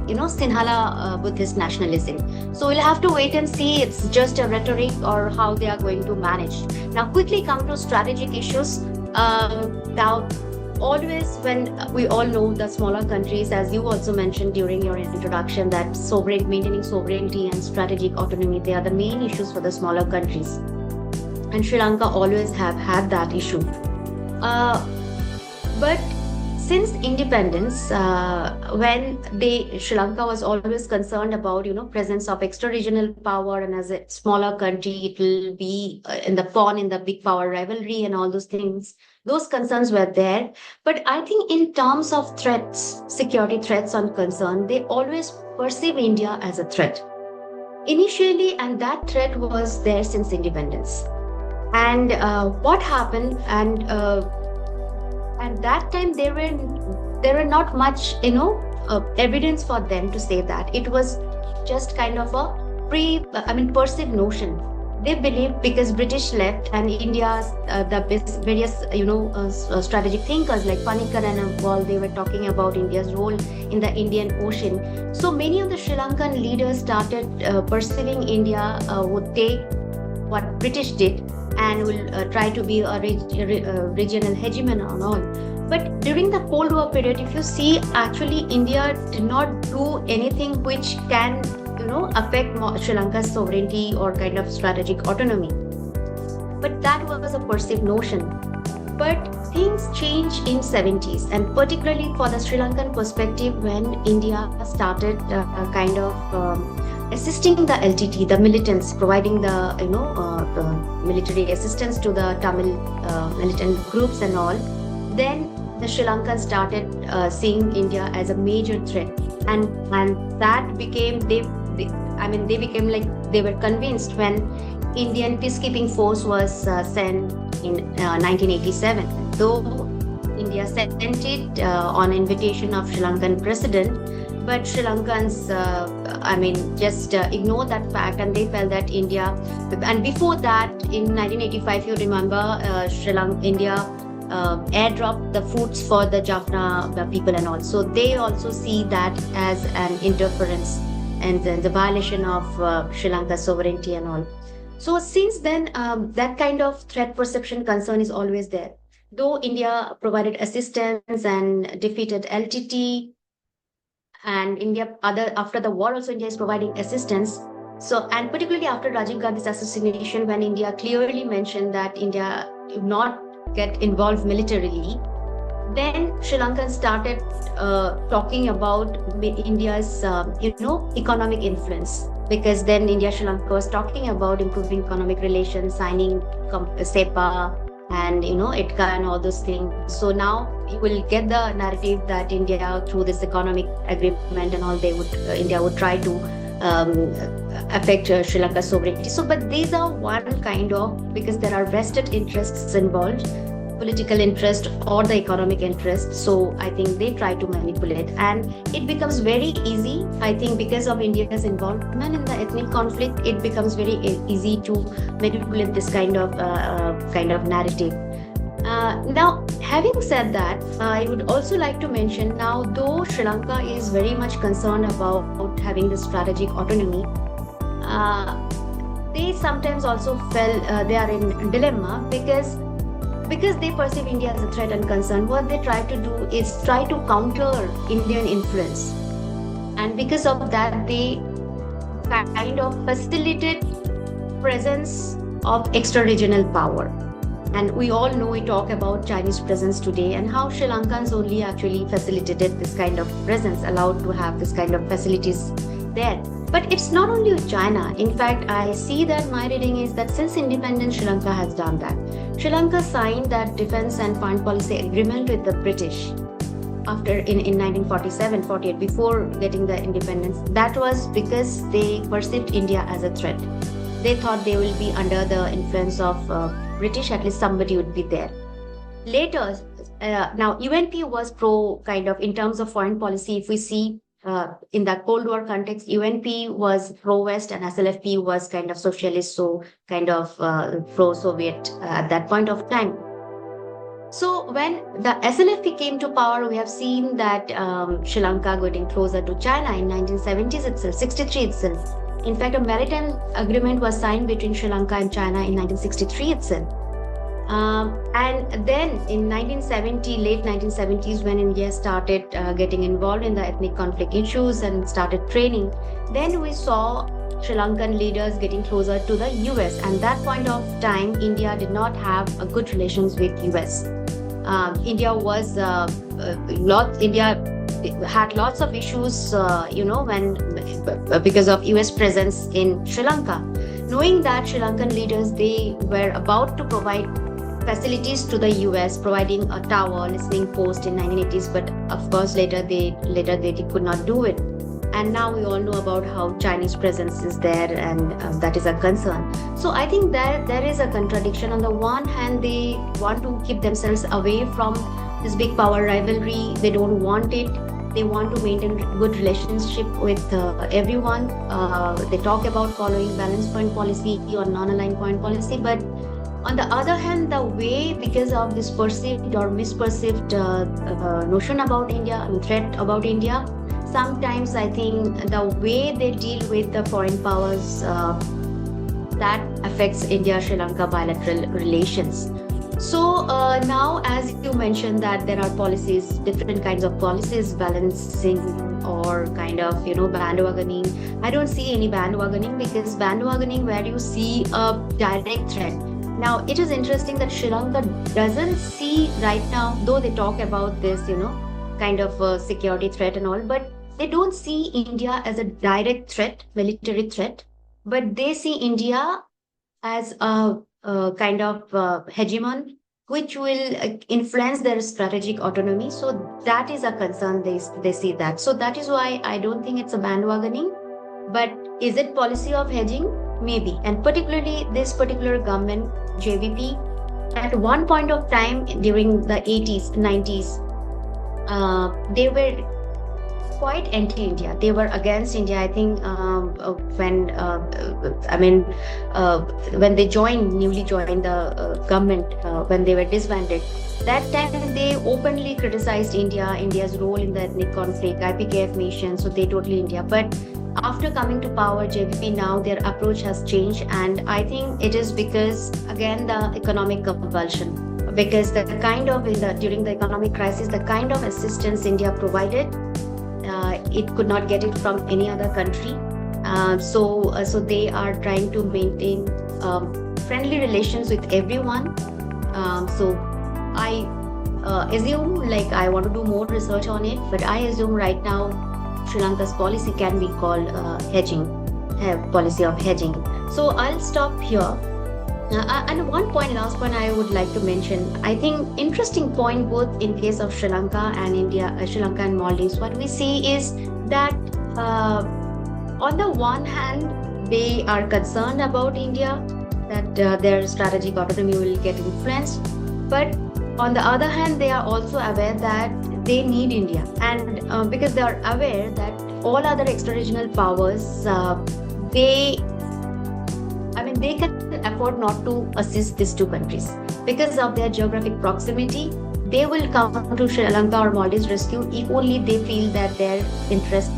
Sinhala Buddhist nationalism. So we'll have to wait and see. It's just a rhetoric or how they are going to manage. Now quickly come to strategic issues. Now always when we all know the smaller countries, as you also mentioned during your introduction, that maintaining sovereignty and strategic autonomy, they are the main issues for the smaller countries. And Sri Lanka always have had that issue. But since independence, when Sri Lanka was always concerned about presence of extra-regional power, and as a smaller country, it will be in the big power rivalry and all those things. Those concerns were there, but I think in terms of threats, security threats and concern, they always perceive India as a threat initially, and that threat was there since independence. And what happened, and at that time there were not much evidence for them to say that. It was just kind of a perceived notion. They believed because British left and India's the various strategic thinkers like Panikkar and all, they were talking about India's role in the Indian Ocean. So many of the Sri Lankan leaders started perceiving India would take what British did and will try to be a regional hegemon and all. But during the Cold War period, if you see, actually India did not do anything which can affect Sri Lanka's sovereignty or kind of strategic autonomy. But that was a perceived notion. But things changed in 70s, and particularly for the Sri Lankan perspective, when India started kind of assisting the LTT, the militants, providing the military assistance to the Tamil militant groups and all. Then the Sri Lankans started seeing India as a major threat, and that became they became like they were convinced when Indian peacekeeping force was sent in 1987. Though India sent it on invitation of Sri Lankan president, but Sri Lankans just ignored that fact, and they felt that India. And before that, in 1985, you remember, India airdropped the fruits for the Jaffna people and all. So they also see that as an interference and the violation of Sri Lanka's sovereignty and all. So since then, that kind of threat perception concern is always there. Though India provided assistance and defeated LTT, and India after the war also India is providing assistance. So, and particularly after Rajiv Gandhi's assassination, when India clearly mentioned that India would not get involved militarily, then Sri Lanka started talking about India's economic influence, because then Sri Lanka was talking about improving economic relations, signing SEPA and ITCA and all those things. So now you will get the narrative that India, through this economic agreement and all, India would try to affect Sri Lanka's sovereignty. So, but these are one kind of, because there are vested interests involved. political interest or the economic interest. So I think they try to manipulate, and it becomes very easy. I think because of India's involvement in the ethnic conflict, it becomes very easy to manipulate this kind of narrative. Now, having said that, I would also like to mention now, though Sri Lanka is very much concerned about having the strategic autonomy, they sometimes also they are in dilemma because they perceive India as a threat and concern. What they try to do is try to counter Indian influence, and because of that, they kind of facilitate presence of extra-regional power. And we all know, we talk about Chinese presence today and how Sri Lankans only actually facilitated this kind of presence, allowed to have this kind of facilities there. But it's not only China. In fact, I see that my reading is that since independence, Sri Lanka has done that. Sri Lanka signed that defense and foreign policy agreement with the British after in 1947-48, before getting the independence. That was because they perceived India as a threat. They thought they will be under the influence of British, at least somebody would be there. Later, now UNP was pro kind of in terms of foreign policy. If we see in the Cold War context, UNP was pro-West and SLFP was kind of socialist, so kind of pro-Soviet at that point of time. So when the SLFP came to power, we have seen that Sri Lanka getting closer to China in 1970s itself, 63 itself. In fact, a maritime agreement was signed between Sri Lanka and China in 1963 itself. And then in 1970, late 1970s, when India started getting involved in the ethnic conflict issues and started training, then we saw Sri Lankan leaders getting closer to the US. And that point of time, India did not have a good relations with US. India was India had lots of issues, when because of US presence in Sri Lanka. Knowing that Sri Lankan leaders, they were about to provide facilities to the US, providing a tower, listening post in 1980s, but of course later they could not do it. And now we all know about how Chinese presence is there, and that is a concern. So I think that there is a contradiction. On the one hand, they want to keep themselves away from this big power rivalry. They don't want it. They want to maintain good relationship with everyone. They talk about following balanced foreign policy or non-aligned foreign policy. But on the other hand, the way, because of this perceived or misperceived notion about India and threat about India, sometimes I think the way they deal with the foreign powers, that affects India-Sri Lanka bilateral relations. So now, as you mentioned, that there are policies, different kinds of policies, balancing or kind of, bandwagoning. I don't see any bandwagoning, because bandwagoning where you see a direct threat. Now, it is interesting that Sri Lanka doesn't see right now, though they talk about this, kind of security threat and all, but they don't see India as a direct threat, military threat, but they see India as a kind of hegemon, which will influence their strategic autonomy. So that is a concern. They see that. So that is why I don't think it's a bandwagoning. But is it policy of hedging? Maybe. And particularly this particular government, JVP, at one point of time during the 80s, 90s, they were quite anti-India. They were against India. I think when they newly joined the government, when they were disbanded, that time they openly criticized India's role in the ethnic conflict, IPKF mission. So they totally India. But after coming to power, JVP, now their approach has changed, and I think it is because, again, the economic compulsion. Because the kind of during the economic crisis, the kind of assistance India provided, it could not get it from any other country. So they are trying to maintain friendly relations with everyone. So I assume, I want to do more research on it, but I assume right now Sri Lanka's policy can be called hedging, policy of hedging. So I'll stop here. And last point I would like to mention, I think interesting point both in case of Sri Lanka and India, Sri Lanka and Maldives, what we see is that on the one hand, they are concerned about India, that their strategic autonomy will get influenced. But on the other hand, they are also aware that they need India, and because they are aware that all other extra-regional powers, they, I mean, they can afford not to assist these two countries because of their geographic proximity. They will come to Sri Lanka or Maldives rescue if only they feel that their interest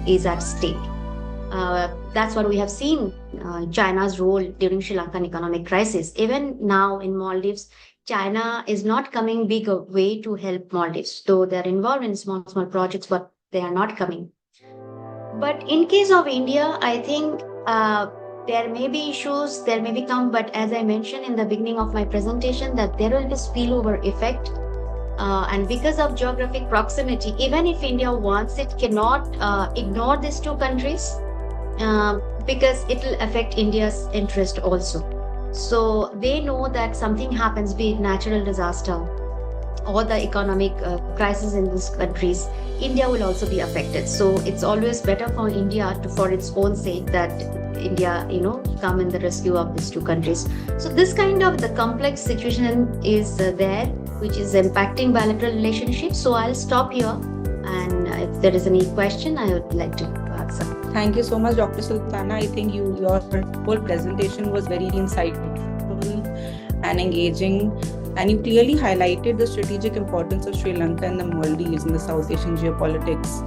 is at stake. That's what we have seen China's role during Sri Lankan economic crisis. Even now in Maldives, China is not coming big way to help Maldives, though they're involved in small projects, but they are not coming. But in case of India, I think there may be issues, there may become, but as I mentioned in the beginning of my presentation, that there will be spillover effect. And because of geographic proximity, even if India wants it, cannot ignore these two countries because it will affect India's interest also. So they know that something happens, be it natural disaster or the economic crisis in these countries, India will also be affected. So it's always better for India to, for its own sake, that India, come in the rescue of these two countries. So this kind of the complex situation is there, which is impacting bilateral relationships. So I'll stop here, and if there is any question, I would like to answer. Thank you so much, Dr. Sultana. I think your whole presentation was very insightful and engaging, and you clearly highlighted the strategic importance of Sri Lanka and the Maldives in the South Asian geopolitics.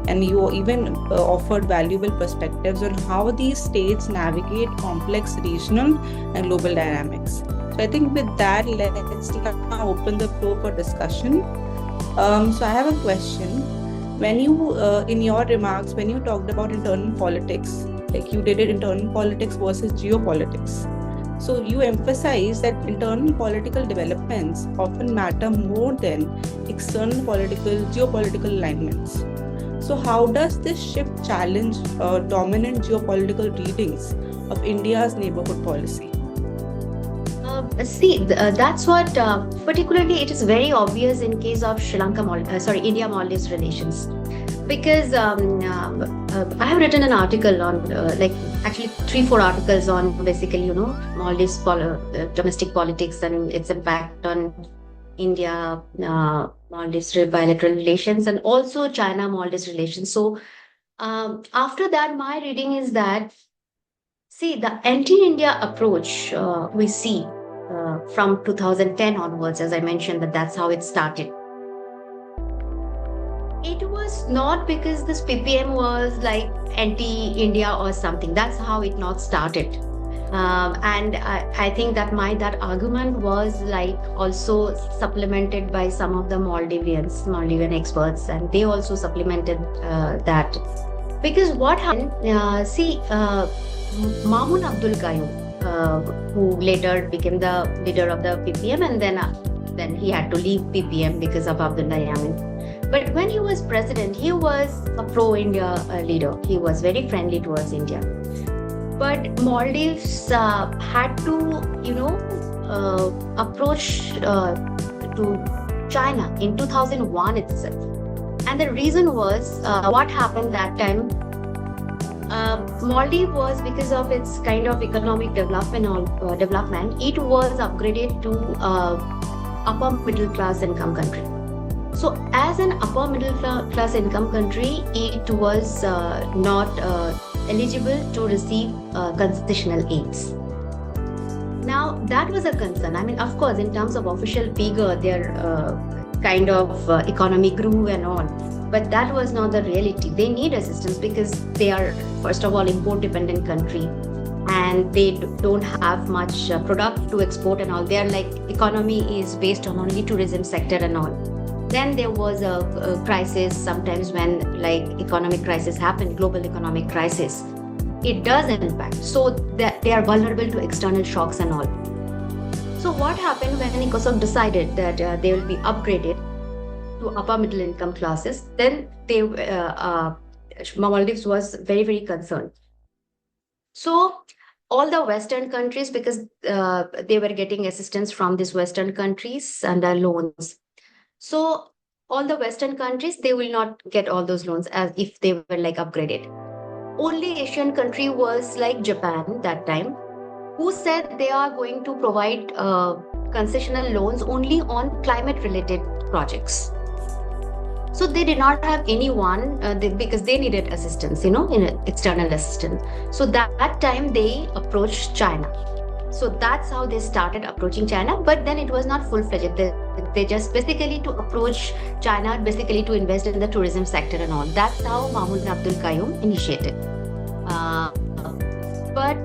And you even offered valuable perspectives on how these states navigate complex regional and global dynamics. So I think with that, let's now open the floor for discussion. So I have a question. When you, in your remarks, when you talked about internal politics, like you did it internal politics versus geopolitics. So you emphasize that internal political developments often matter more than external geopolitical alignments. So how does this shift challenge dominant geopolitical readings of India's neighborhood policy? That's what particularly it is very obvious in case of India-Maldives relations, because I have written an article on actually 3-4 articles on basically Maldives domestic politics and its impact on India Maldives bilateral relations, and also China Maldives relations. So after that, my reading is that, see, the anti-India approach we see from 2010 onwards, as I mentioned, that's how it started. It was not because this PPM was like anti-India or something. That's how it not started. And I think that that argument was like also supplemented by some of the Maldivian experts, and they also supplemented that. Because what happened, Mamun Abdul Qayyum, who later became the leader of the PPM, and then he had to leave PPM because of Abdullah Yamin. But when he was president, he was a pro-India leader. He was very friendly towards India. But Maldives had to, approach to China in 2001 itself. And the reason was, what happened that time, Maldives was, because of its kind of economic development, it was upgraded to upper middle class income country. So as an upper middle class income country, it was not eligible to receive concessional aids. Now that was a concern. I mean, of course, in terms of official figure, their kind of economy grew and all. But that was not the reality. They need assistance because they are, first of all, import-dependent country, and they don't have much product to export and all. Their economy is based on only tourism sector and all. Then there was a crisis sometimes when economic crisis happened, global economic crisis. It does impact. So they are vulnerable to external shocks and all. So what happened when ECOSOC decided that they will be upgraded to upper middle income classes, then Maldives was very, very concerned. So all the Western countries, because they were getting assistance from these Western countries under loans. So all the Western countries, they will not get all those loans as if they were upgraded. Only Asian country was Japan that time, who said they are going to provide concessional loans only on climate-related projects. So they did not have anyone because they needed assistance, in external assistance. So that time they approached China. So that's how they started approaching China. But then it was not full-fledged. They just basically to approach China, basically to invest in the tourism sector and all. That's how Mahmoud Abdul Qayyum initiated. But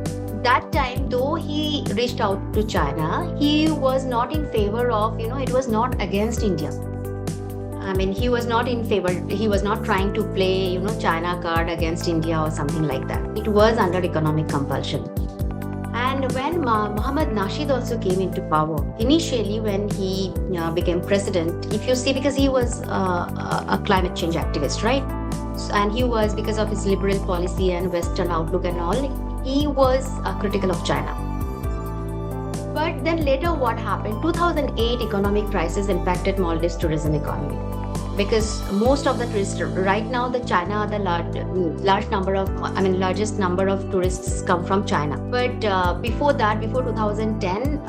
that time, though he reached out to China, he was not in favor of, it was not against India. I mean, he was not in favor. He was not trying to play, China card against India or something like that. It was under economic compulsion. And when Muhammad Nasheed also came into power, initially when he became president, if you see, because he was a climate change activist, right? And he was, because of his liberal policy and Western outlook and all, he was critical of China. But then later what happened? 2008 economic crisis impacted Maldives tourism economy. Because most of the tourists right now, the China, the largest number of tourists come from China. But before that, before 2010,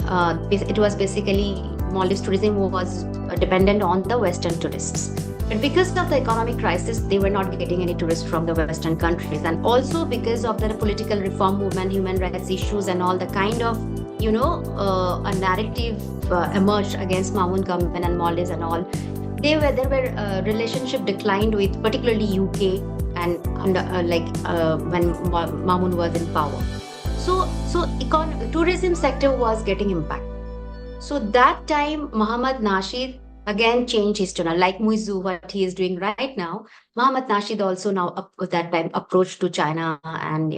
it was basically Maldives tourism was dependent on the Western tourists. But because of the economic crisis, they were not getting any tourists from the Western countries, and also because of the political reform movement, human rights issues, and all the kind of a narrative emerged against Mahmoud government and Maldives and all. There were relationship declined with particularly UK and when Mahmoud was in power. So tourism sector was getting impacted. So that time Muhammad Nasheed again changed his tone, like Muizu, what he is doing right now. Muhammad Nasheed also now at that time approached to China and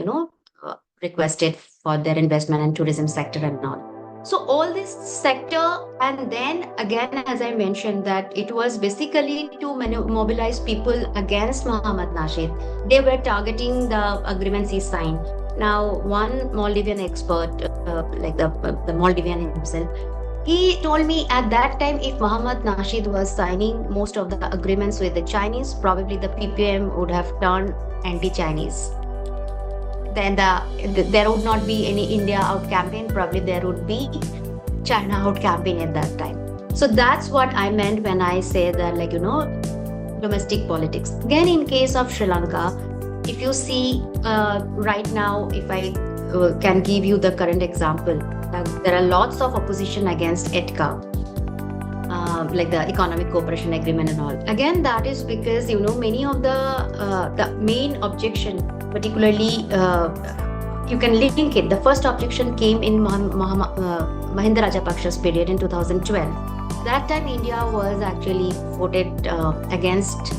requested for their investment in tourism sector and all. So all this sector, and then again, as I mentioned, that it was basically to mobilize people against Muhammad Nasheed. They were targeting the agreements he signed. Now, one Maldivian expert, like the Maldivian himself, he told me at that time, if Muhammad Nasheed was signing most of the agreements with the Chinese, probably the PPM would have turned anti-Chinese. Then there would not be any India out campaign, probably there would be China out campaign at that time. So that's what I meant when I say that, domestic politics. Again, in case of Sri Lanka, if you see right now, if I can give you the current example, there are lots of opposition against ETCA, like the Economic Cooperation Agreement and all. Again, that is because, many of the main objection, particularly, you can link it. The first objection came in Mahinda Rajapaksa's period in 2012. That time India was actually voted against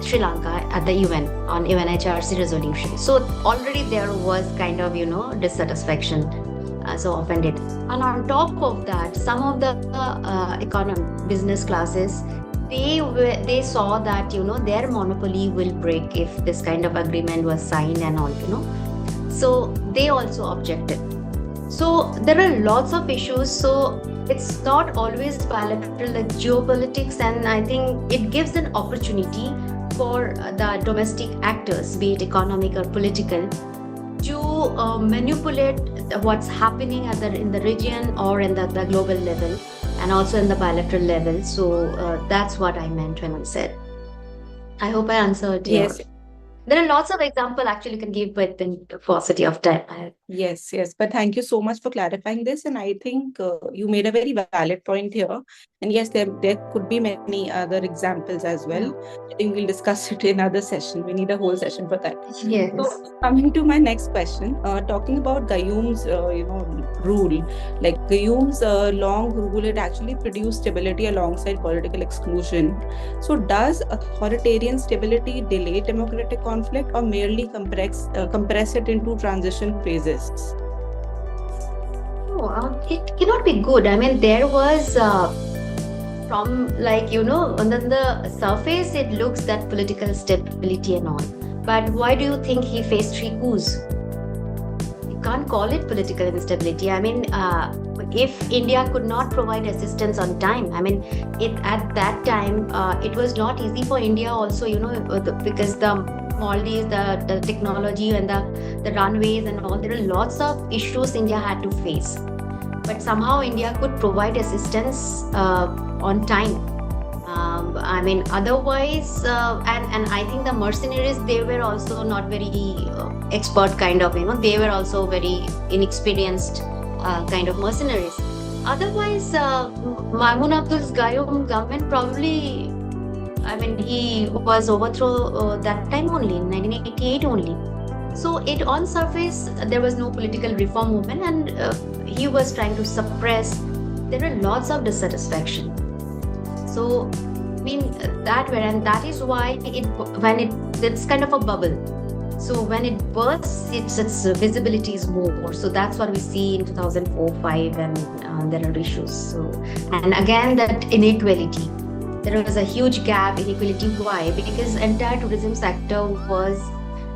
Sri Lanka at the UN on UNHRC resolution. So already there was kind of, dissatisfaction, so offended. And on top of that, some of the business classes, they saw that their monopoly will break if this kind of agreement was signed and all, so they also objected. So there are lots of issues. So it's not always bilateral, like geopolitics, and I think it gives an opportunity for the domestic actors, be it economic or political, to manipulate what's happening in the region or in the global level, and also in the bilateral level. So that's what I meant when I said. I hope I answered. Yes. There are lots of examples actually you can give, but in paucity of time. Yes. But thank you so much for clarifying this. And I think you made a very valid point here. And yes, there could be many other examples as well. Yeah. I think we'll discuss it in another session. We need a whole session for that. Yes. So coming to my next question, talking about Qayyum's, rule, like Qayyum's long rule, it actually produced stability alongside political exclusion. So does authoritarian stability delay democratic conflict or merely compress it into transition phases? It cannot be good. I mean, there was from on the surface, it looks that political stability and all. But why do you think he faced 3 coups? You can't call it political instability. I mean, if India could not provide assistance on time, I mean, at that time, it was not easy for India also, because the Maldives, the technology and the runways and all, there are lots of issues India had to face. but somehow India could provide assistance on time. I mean, otherwise, and I think the mercenaries, they were also not very expert kind of, they were also very inexperienced kind of mercenaries. Otherwise, Maumoon Abdul's Gayoom government probably, I mean, he was overthrown that time only, in 1988 only. So it on surface, there was no political reform movement, and he was trying to suppress. There were lots of dissatisfaction. So, I mean, that is why it's kind of a bubble. So when it bursts, its visibility is more. So that's what we see in 2004-5, and there are issues. So, and again, that inequality. There was a huge gap, inequality. Why? Because entire tourism sector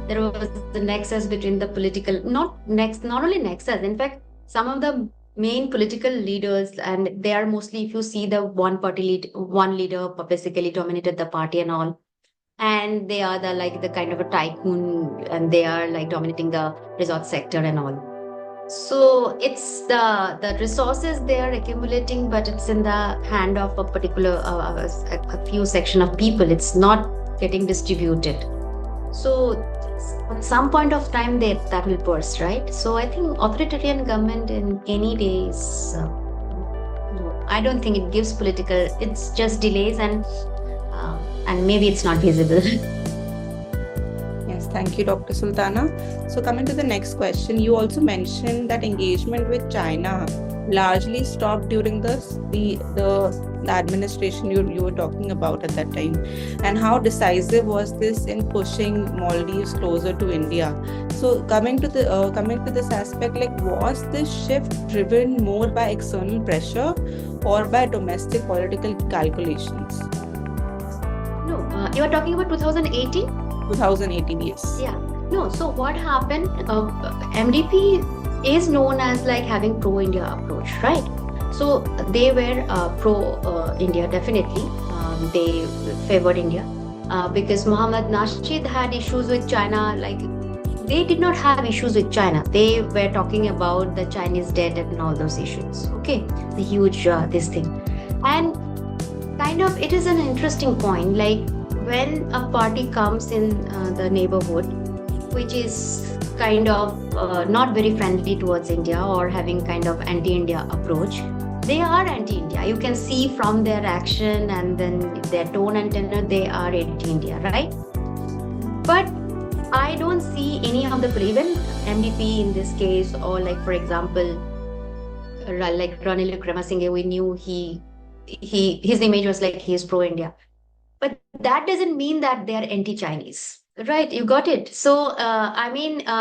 there was the nexus between the political, not only nexus. In fact, some of the main political leaders, and they are mostly, if you see the one leader basically dominated the party and all, and they are the kind of a tycoon, and they are like dominating the resort sector and all. So it's the resources they are accumulating, but it's in the hand of a particular a few section of people. It's not getting distributed. So at some point of time that will burst, right? So I think authoritarian government in any days, no, I don't think it gives political. It's just delays, and maybe it's not visible. Yes, thank you, Dr. Sultana. So coming to the next question, you also mentioned that engagement with China largely stopped during the administration you were talking about at that time, and how decisive was this in pushing Maldives closer to India? So coming to this aspect, like, was this shift driven more by external pressure or by domestic political calculations? No, you are talking about 2018? 2018, yes. Yeah. No, so what happened, MDP is known as like having pro-India approach, right? So they were pro-India, definitely. They favored India because Mohammad Nasheed had issues with China. Like, they did not have issues with China. They were talking about the Chinese debt and all those issues. Okay, the huge this thing. And kind of, it is an interesting point. Like, when a party comes in the neighborhood, which is kind of not very friendly towards India or having kind of anti-India approach, they are anti-India. You can see from their action and then their tone and tenor, they are anti-India, right? But I don't see any of the, even MDP in this case, or like, for example, like Ranil Wickremesinghe, we knew his image was like he is pro-India. But that doesn't mean that they are anti-Chinese. Right, you got it. So,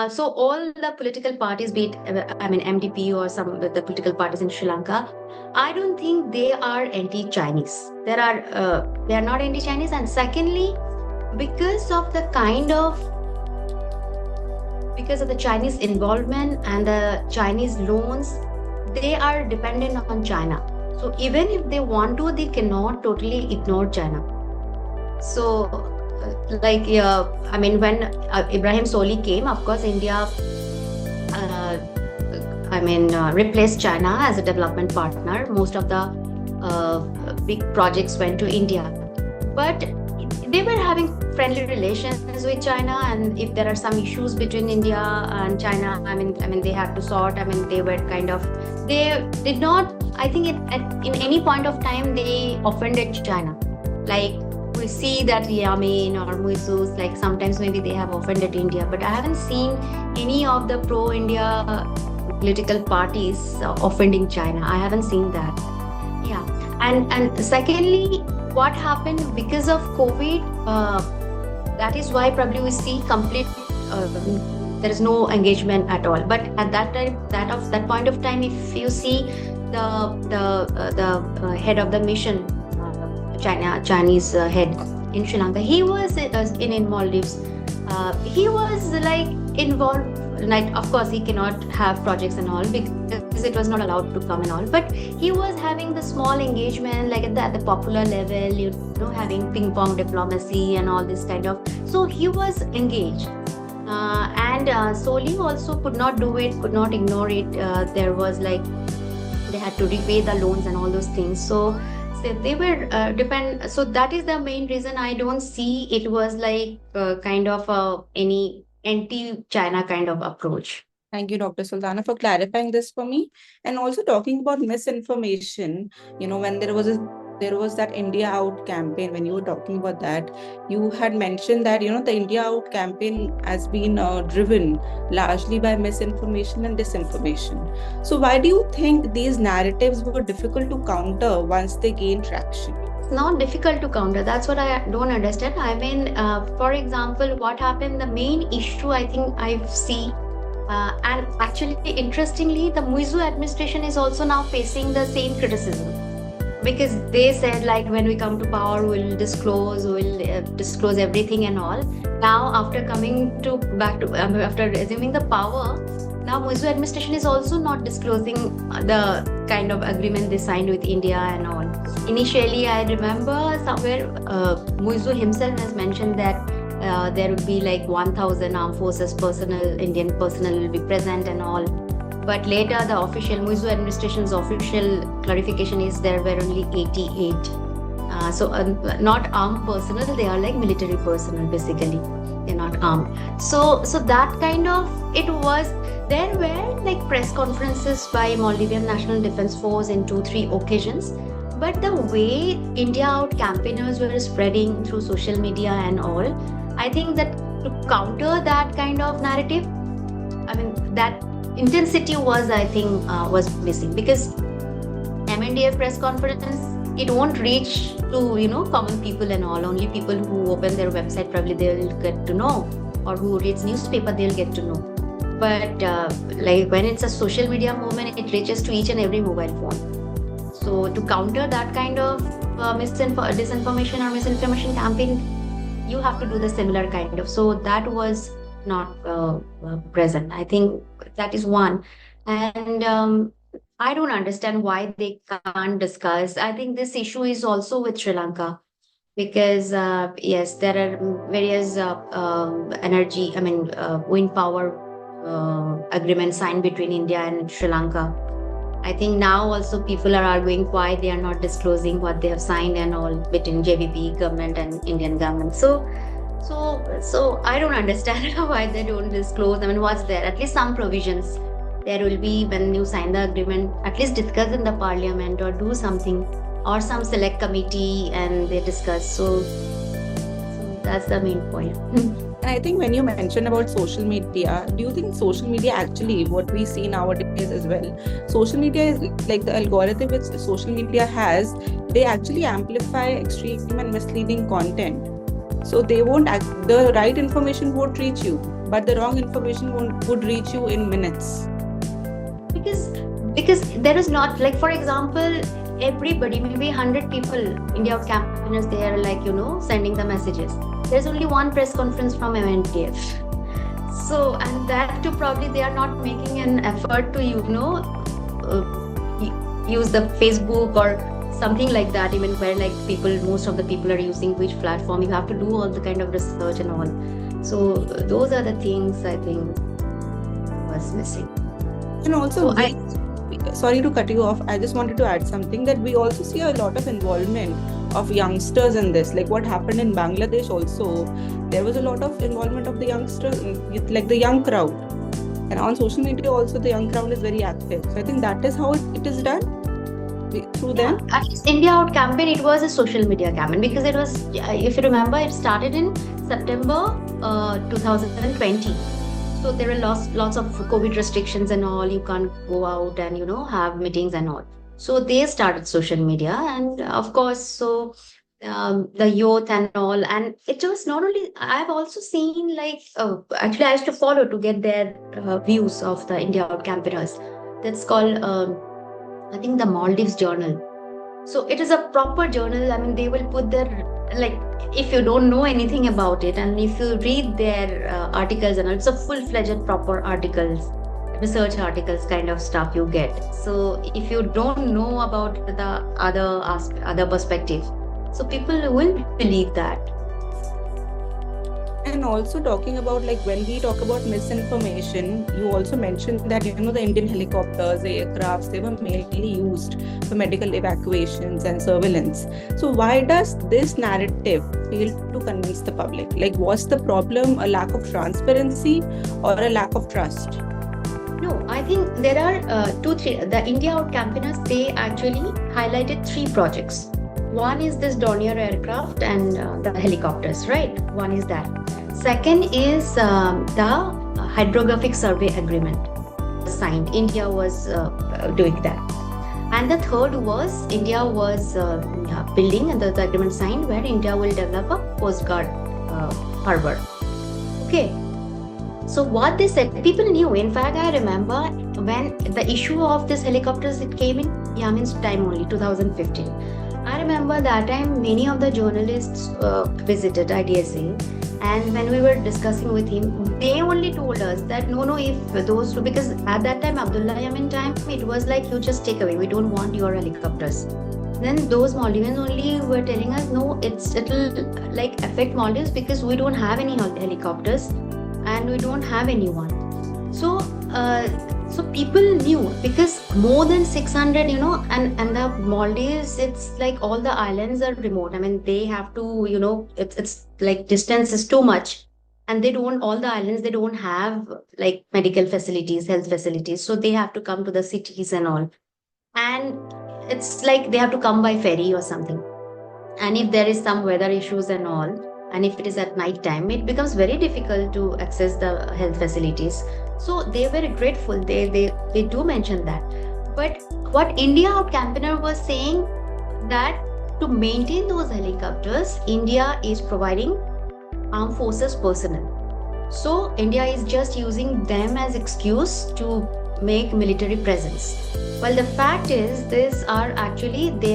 so all the political parties, be it, MDP or some of the political parties in Sri Lanka, I don't think they are anti-Chinese. They are not anti-Chinese. And secondly, because of the Chinese involvement and the Chinese loans, they are dependent on China. So even if they want to, they cannot totally ignore China. So, when Ibrahim Soli came, of course, India, replaced China as a development partner. Most of the big projects went to India. But they were having friendly relations with China, and if there are some issues between India and China, they had to sort. They were they did not, I think in any point of time, they offended China. Like, we see that Yamin or Muisus, like sometimes maybe they have offended India, but I haven't seen any of the pro-India political parties offending China. I haven't seen that. Yeah. And secondly, what happened because of COVID, that is why probably we see complete, there is no engagement at all. But at that time, that point of time, if you see the head of the mission, Chinese head in Sri Lanka, he was in Maldives. He was like involved. Like, of course, he cannot have projects and all because it was not allowed to come and all. But he was having the small engagement, like at the popular level, having ping pong diplomacy and all this kind of. So he was engaged. And Soli also could not do it, could not ignore it. There was like they had to repay the loans and all those things. So they were depend. So that is the main reason I don't see it was like kind of any anti-China kind of approach. Thank you, Dr. Sultana, for clarifying this for me. And also talking about misinformation, when there was that India Out campaign, when you were talking about that, you had mentioned that, the India Out campaign has been driven largely by misinformation and disinformation. So why do you think these narratives were difficult to counter once they gained traction? Not difficult to counter. That's what I don't understand. I mean, for example, what happened, the main issue I think I see, and actually, interestingly, the Muizu administration is also now facing the same criticism, because they said like when we come to power, we'll disclose everything and all. Now, after coming to after resuming the power, now Muizu administration is also not disclosing the kind of agreement they signed with India and all. Initially, I remember somewhere Muizu himself has mentioned that there would be like 1,000 armed forces personnel, Indian personnel will be present and all. But later, the official Muizu administration's official clarification is there were only 88. So not armed personnel, they are like military personnel basically. They're not armed. So that kind of, it was, there were like press conferences by Maldivian National Defense Force in 2-3 occasions. But the way India Out campaigners were spreading through social media and all, I think that to counter that kind of narrative, I mean, that intensity was, I think, was missing, because MNDF press conference, it won't reach to, common people and all. Only people who open their website, probably they'll get to know, or who reads newspaper, they'll get to know. But like when it's a social media movement, it reaches to each and every mobile phone. So to counter that kind of disinformation or misinformation campaign, you have to do the similar kind of. So that was not present. I think that is one. And I don't understand why they can't discuss. I think this issue is also with Sri Lanka, because yes, there are various wind power agreements signed between India and Sri Lanka. I think now also people are arguing why they are not disclosing what they have signed and all between JVP government and Indian government. So I don't understand why they don't disclose. I mean, what's there? At least some provisions there will be when you sign the agreement. At least discuss in the parliament or do something, or some select committee and they discuss. So that's the main point. And I think when you mentioned about social media, do you think social media actually, what we see nowadays as well, social media is like the algorithm which social media has, they actually amplify extreme and misleading content. So they won't, the right information won't reach you, but the wrong information would reach you in minutes. Because there is not, like, for example, everybody, maybe 100 people, India Out campaigners, they are like, sending the messages. There's only one press conference from MNDF. So, and that too, probably they are not making an effort to, use the Facebook or something like that, even where like most of the people are using which platform. You have to do all the kind of research and all. So those are the things I think was missing. And also, sorry to cut you off, I just wanted to add something, that we also see a lot of involvement of youngsters in this. Like what happened in Bangladesh also, there was a lot of involvement of the youngsters, like the young crowd. And on social media also, the young crowd is very active. So I think that is how it is done through them. At least India Out campaign, it was a social media campaign, because it was, if you remember, it started in September 2020. So there were lots of COVID restrictions and all. You can't go out and, have meetings and all. So they started social media, and of course, so the youth and all. And it was not only, I've also seen like, actually I used to follow to get their views of the India Out campaigners. That's called, I think, the Maldives Journal. So it is a proper journal. I mean, they will put their, like, if you don't know anything about it, and if you read their articles and all, it's a full-fledged proper articles, research articles kind of stuff you get. So if you don't know about the other perspective, so people will believe that. And also talking about, like, when we talk about misinformation, you also mentioned that, you know, the Indian helicopters, the aircrafts, they were mainly used for medical evacuations and surveillance. So why does this narrative fail to convince the public? Like, was the problem a lack of transparency or a lack of trust? No, I think there are three. The India Out campaigners, they actually highlighted three projects. One is this Dornier aircraft and the helicopters, right? One is that. Second is the hydrographic survey agreement signed. India was doing that. And the third was India was building, and the agreement signed where India will develop a Coast Guard harbor. Okay. So what they said, people knew. In fact, I remember when the issue of this helicopters, it came in Yamin's time only, 2015. I remember that time many of the journalists visited IDSA, and when we were discussing with him, they only told us that no, if those two, because at that time, Abdullah Yamin time, it was like, you just take away, we don't want your helicopters. Then those Maldivians only were telling us, no, it'll like affect Maldives because we don't have any helicopters and we don't have anyone. So people knew, because more than 600, you know, and the Maldives, it's like all the islands are remote. I mean, they have to, you know, it's like distance is too much, and all the islands, they don't have like medical facilities, health facilities. So they have to come to the cities and all. And it's like they have to come by ferry or something. And if there is some weather issues and all, and if it is at night time, it becomes very difficult to access the health facilities. So they were grateful. They do mention that. But what India Out campaigner was saying, that to maintain those helicopters, India is providing armed forces personnel. So India is just using them as excuse to make military presence. Well, the fact is, they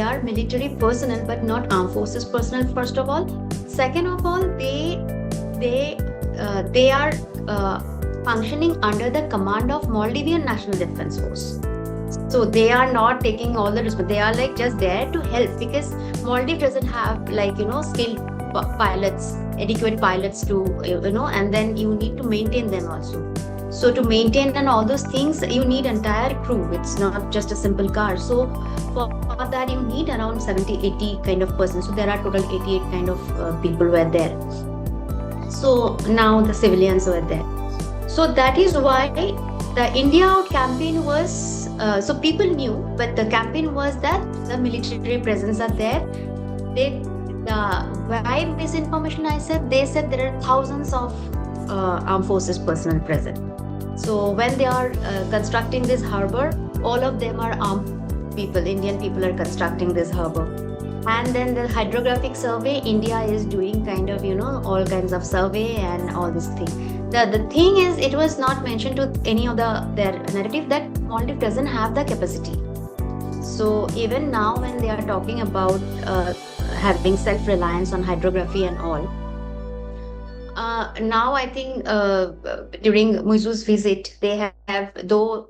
are military personnel, but not armed forces personnel, first of all. Second of all, they are functioning under the command of Maldivian National Defense Force. So they are not taking all the responsibility. They are like just there to help, because Maldives doesn't have, like, you know, skilled pilots, adequate pilots to, you know, and then you need to maintain them also. So to maintain and all those things, you need entire crew. It's not just a simple car. So for that, you need around 70-80 kind of persons. So there are total 88 kind of people were there. So now the civilians were there. So that is why the India Out campaign was, so people knew, but the campaign was that the military presence are there. Why misinformation, I said, they said there are thousands of armed forces personnel present. So when they are constructing this harbor, all of them are armed people. Indian people are constructing this harbor. And then the hydrographic survey, India is doing kind of, you know, all kinds of survey and all this thing. The thing is, it was not mentioned to any of their narrative that Maldives doesn't have the capacity. So even now when they are talking about having self-reliance on hydrography and all, now I think during Muizu's visit, they have, though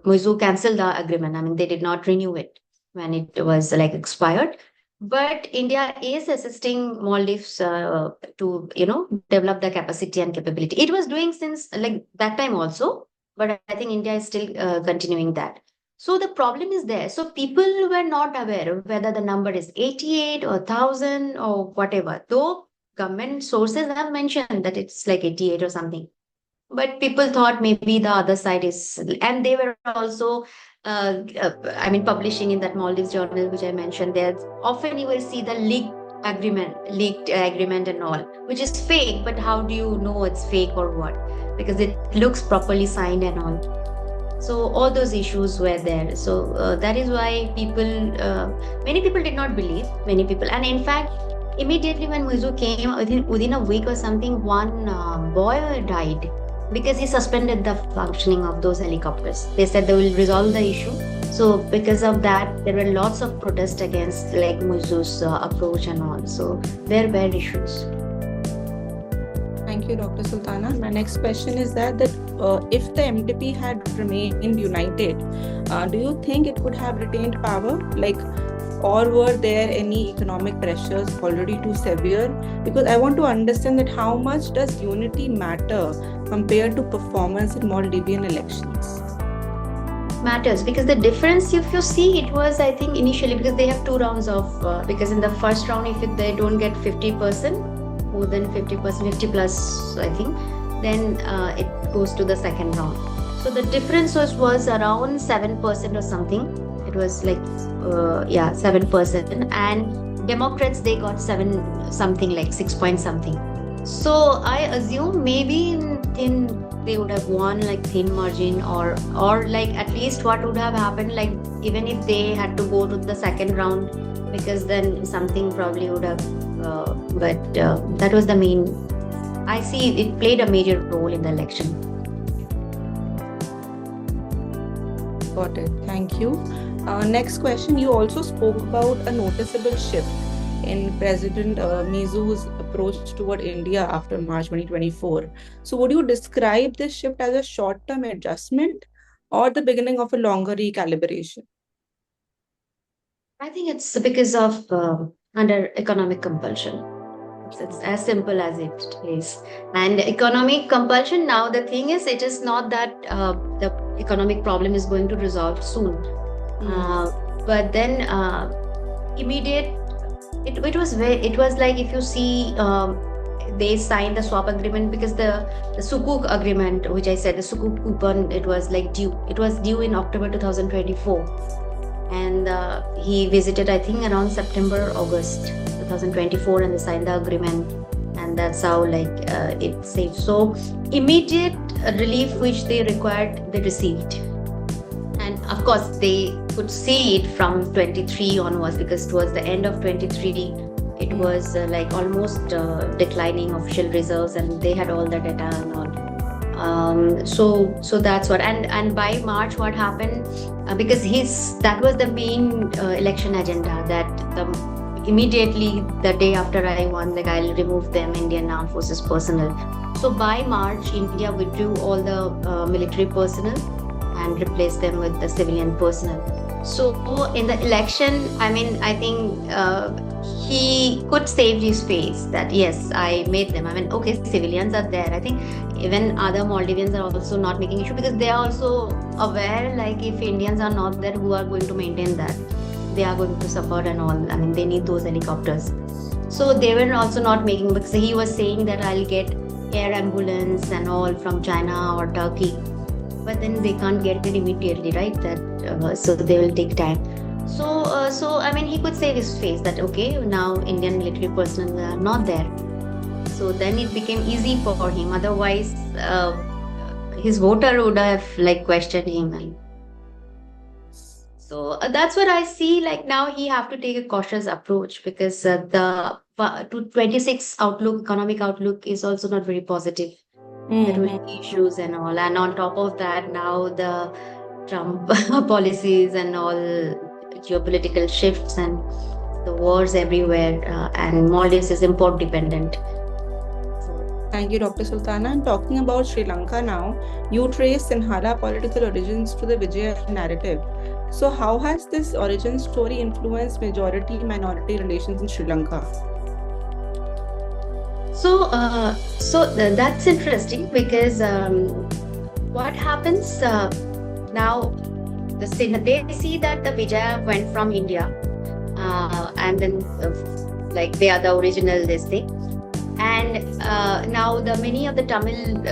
Muizu cancelled the agreement, I mean, they did not renew it when it was like expired. But India is assisting Maldives to, you know, develop the capacity and capability. It was doing since like that time also, but I think India is still continuing that. So the problem is there. So people were not aware of whether the number is 88 or 1,000 or whatever. Though government sources have mentioned that it's like 88 or something. But people thought maybe the other side is, and they were also, publishing in that Maldives journal, which I mentioned there. Often you will see the leaked agreement and all, which is fake. But how do you know it's fake or what? Because it looks properly signed and all. So all those issues were there. So that is why many people did not believe, many people. And in fact, immediately when Muizu came, within a week or something, one boy died because he suspended the functioning of those helicopters. They said they will resolve the issue. So because of that, there were lots of protests against like Muizu's approach and all. So there were issues. Thank you, Dr. Sultana. My next question is that if the MDP had remained united, do you think it would have retained power? Like, or were there any economic pressures already too severe? Because I want to understand that how much does unity matter compared to performance in Maldivian elections? Matters, because the difference, if you see, it was, I think, initially, because they have 2 rounds of because in the first round, if they don't get 50%, more than 50%, 50 plus, I think, then it goes to the second round. So the difference was around 7% or something. It was like 7%, and Democrats, they got 7 something, like 6 point something. So I assume maybe in they would have won like thin margin, or like at least what would have happened, like even if they had to go to the second round, because then something probably would have but that was the main, I see it played a major role in the election. Got it. Thank you. Next question. You also spoke about a noticeable shift in President Mizu's approach toward India after March 2024. So would you describe this shift as a short-term adjustment or the beginning of a longer recalibration? I think it's because of under economic compulsion. It's as simple as it is. And economic compulsion, now the thing is, it is not that the economic problem is going to resolve soon. But then immediate, it was like, if you see, they signed the swap agreement, because the Sukuk agreement, which I said, the Sukuk coupon, it was due in October 2024. And he visited, I think, around September, August 2024, and they signed the agreement, and that's how it saved. So immediate relief which they required, they received. And of course, they could see it from 23 onwards, because towards the end of 23, it was like almost declining official reserves, and they had all the data and all. So that's what, and by March, what happened, because that was the main election agenda, that immediately the day after I won, like, I'll remove them Indian Armed Forces personnel. So by March, India withdrew all the military personnel and replaced them with the civilian personnel. So in the election, I mean, I think he could save his face, that yes, I made them. I mean, okay, civilians are there. I think even other Maldivians are also not making issue, because they are also aware, like, if Indians are not there, who are going to maintain that? They are going to suffer and all. I mean, they need those helicopters. So they were also not making, because he was saying that I'll get air ambulance and all from China or Turkey. But then they can't get it immediately, right? So they will take time. So I mean, he could save his face, that okay, now Indian military personnel are not there. So then it became easy for him. Otherwise, his voter would have questioned him. So that's what I see. Like, now he have to take a cautious approach, because the 26 economic outlook is also not very positive. There will be issues and all, and on top of that, now the Trump policies and all, geopolitical shifts and the wars everywhere, and Maldives is import dependent. Thank you, Dr. Sultana. And talking about Sri Lanka now, you trace Sinhala political origins to the Vijaya narrative. So how has this origin story influenced majority-minority relations in Sri Lanka? So that's interesting, because what happens now, they see that the Vijaya went from India, and then they are the original this thing. And now many of the Tamil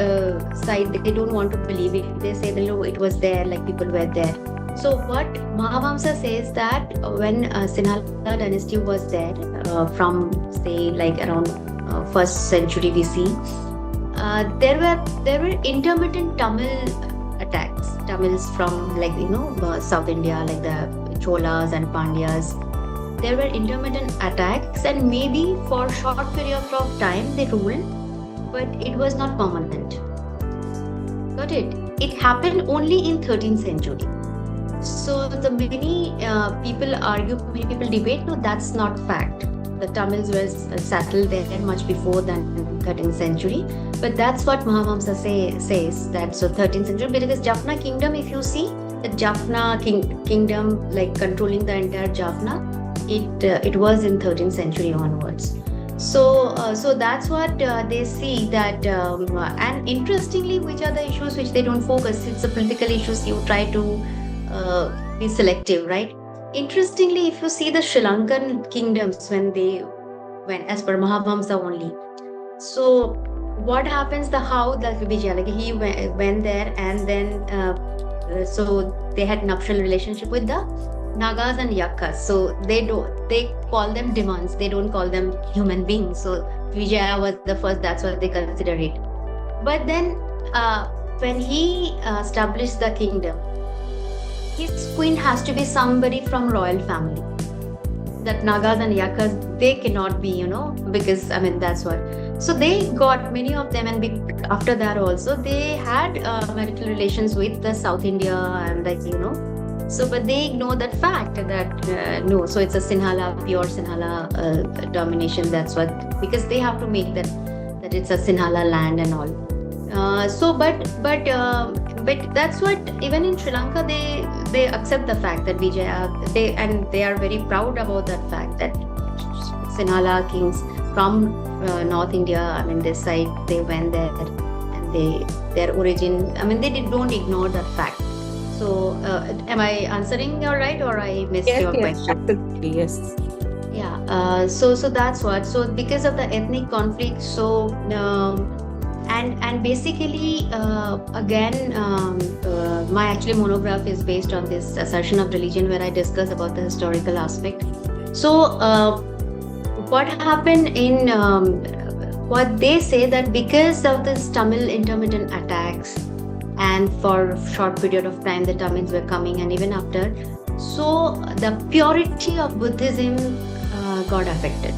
side, they don't want to believe it. They say that, no, it was there, like people were there. So what Mahavamsa says, that when Sinhala dynasty was there, from say around 1st century BC, there were intermittent Tamil attacks, Tamils from South India, like the Cholas and Pandyas. There were intermittent attacks, and maybe for short period of time they ruled, but it was not permanent. Got it? It happened only in 13th century. So the many people argue, many people debate, no, that's not fact. The Tamils were settled there much before than 13th century. But that's what Mahavamsa says, that so 13th century, because Jaffna kingdom, if you see, the Jaffna kingdom, controlling the entire Jaffna, it was in 13th century onwards. So that's what they see that, and interestingly, which are the issues which they don't focus? It's the political issues. You try to be selective, right? Interestingly, if you see the Sri Lankan kingdoms when as per Mahavamsa only. So what happens? How the Vijaya, like he went there, and then so they had nuptial relationship with the Nagas and Yakas. So they call them demons. They don't call them human beings. So Vijaya was the first. That's what they consider it. But then when he established the kingdom, his queen has to be somebody from royal family. That Nagas and Yakas, they cannot be, because that's what. So they got many of them, and after that also they had marital relations with the South India and So, but they ignore that fact that no. So it's a Sinhala, pure Sinhala domination. That's what, because they have to make that it's a Sinhala land and all. But that's what, even in Sri Lanka they accept the fact that Vijaya, they are very proud about that fact that Sinhala kings from North India, this side, they went there, and their origin, they don't ignore that fact. So am I answering all right, or I missed your question? Absolutely, yes. Yeah. So that's what. So because of the ethnic conflict, so and basically again, my actually monograph is based on this assertion of religion, where I discuss about the historical aspect. So what happened in what they say, that because of this Tamil intermittent attacks, and for short period of time the Tamils were coming, and even after, so the purity of Buddhism got affected.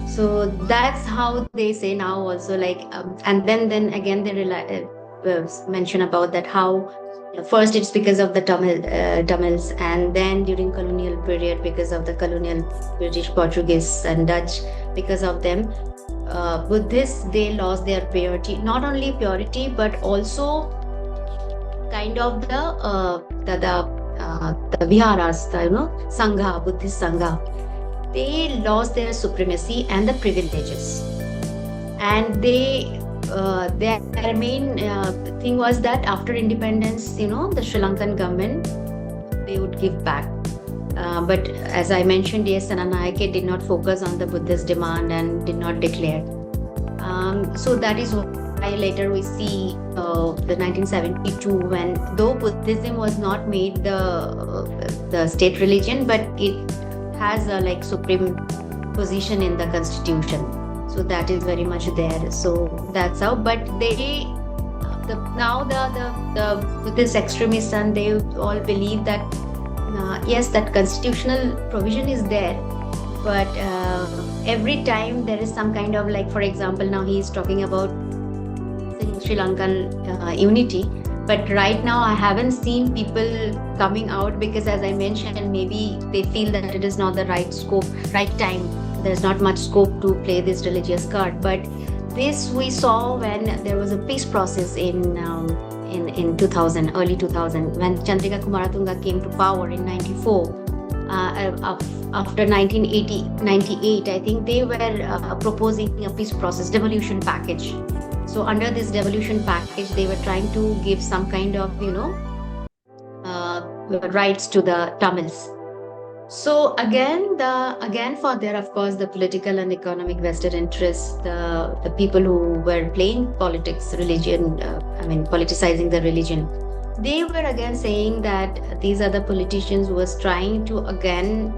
So that's how they say now also, and then again they mention about that, how first it's because of the Tamils, and then during colonial period, because of the colonial British, Portuguese and Dutch, because of them, Buddhists, they lost their purity. Not only purity, but also kind of the viharas, Sangha, Buddhist Sangha, they lost their supremacy and the privileges. And their main thing was that after independence, the Sri Lankan government, they would give back. But as I mentioned, yes, Senanayake did not focus on the Buddhist demand and did not declare. So that is why later we see the 1972, when though Buddhism was not made the state religion, but it has a supreme position in the constitution. So that is very much there. So that's how. But now the Buddhist extremists, and they all believe that yes, that constitutional provision is there, but every time there is some kind of, for example, now he is talking about Sri Lankan unity, but right now I haven't seen people coming out, because as I mentioned, maybe they feel that it is not the right scope, right time. There's not much scope to play this religious card. But this we saw when there was a peace process in 2000, early 2000, when Chandrika Kumaratunga came to power in 94. After 1998, I think they were proposing a peace process devolution package. So under this devolution package, they were trying to give some kind of, rights to the Tamils. So again for there, of course, the political and economic vested interests, the people who were playing politics, religion, politicizing the religion, they were again saying that these are the politicians who was trying to again,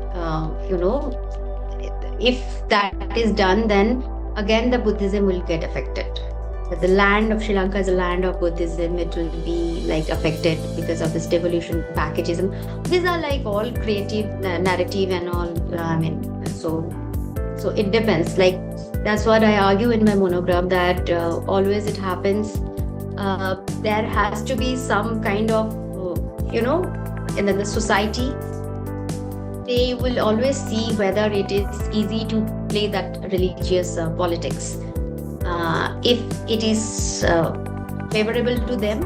if that is done, then again the Buddhism will get affected. The land of Sri Lanka is a land of Buddhism. It will be affected because of this devolution packages. And these are all creative narrative and all. So it depends. That's what I argue in my monograph, that always it happens. There has to be some kind of, in the society, they will always see whether it is easy to play that religious politics. If it is favorable to them,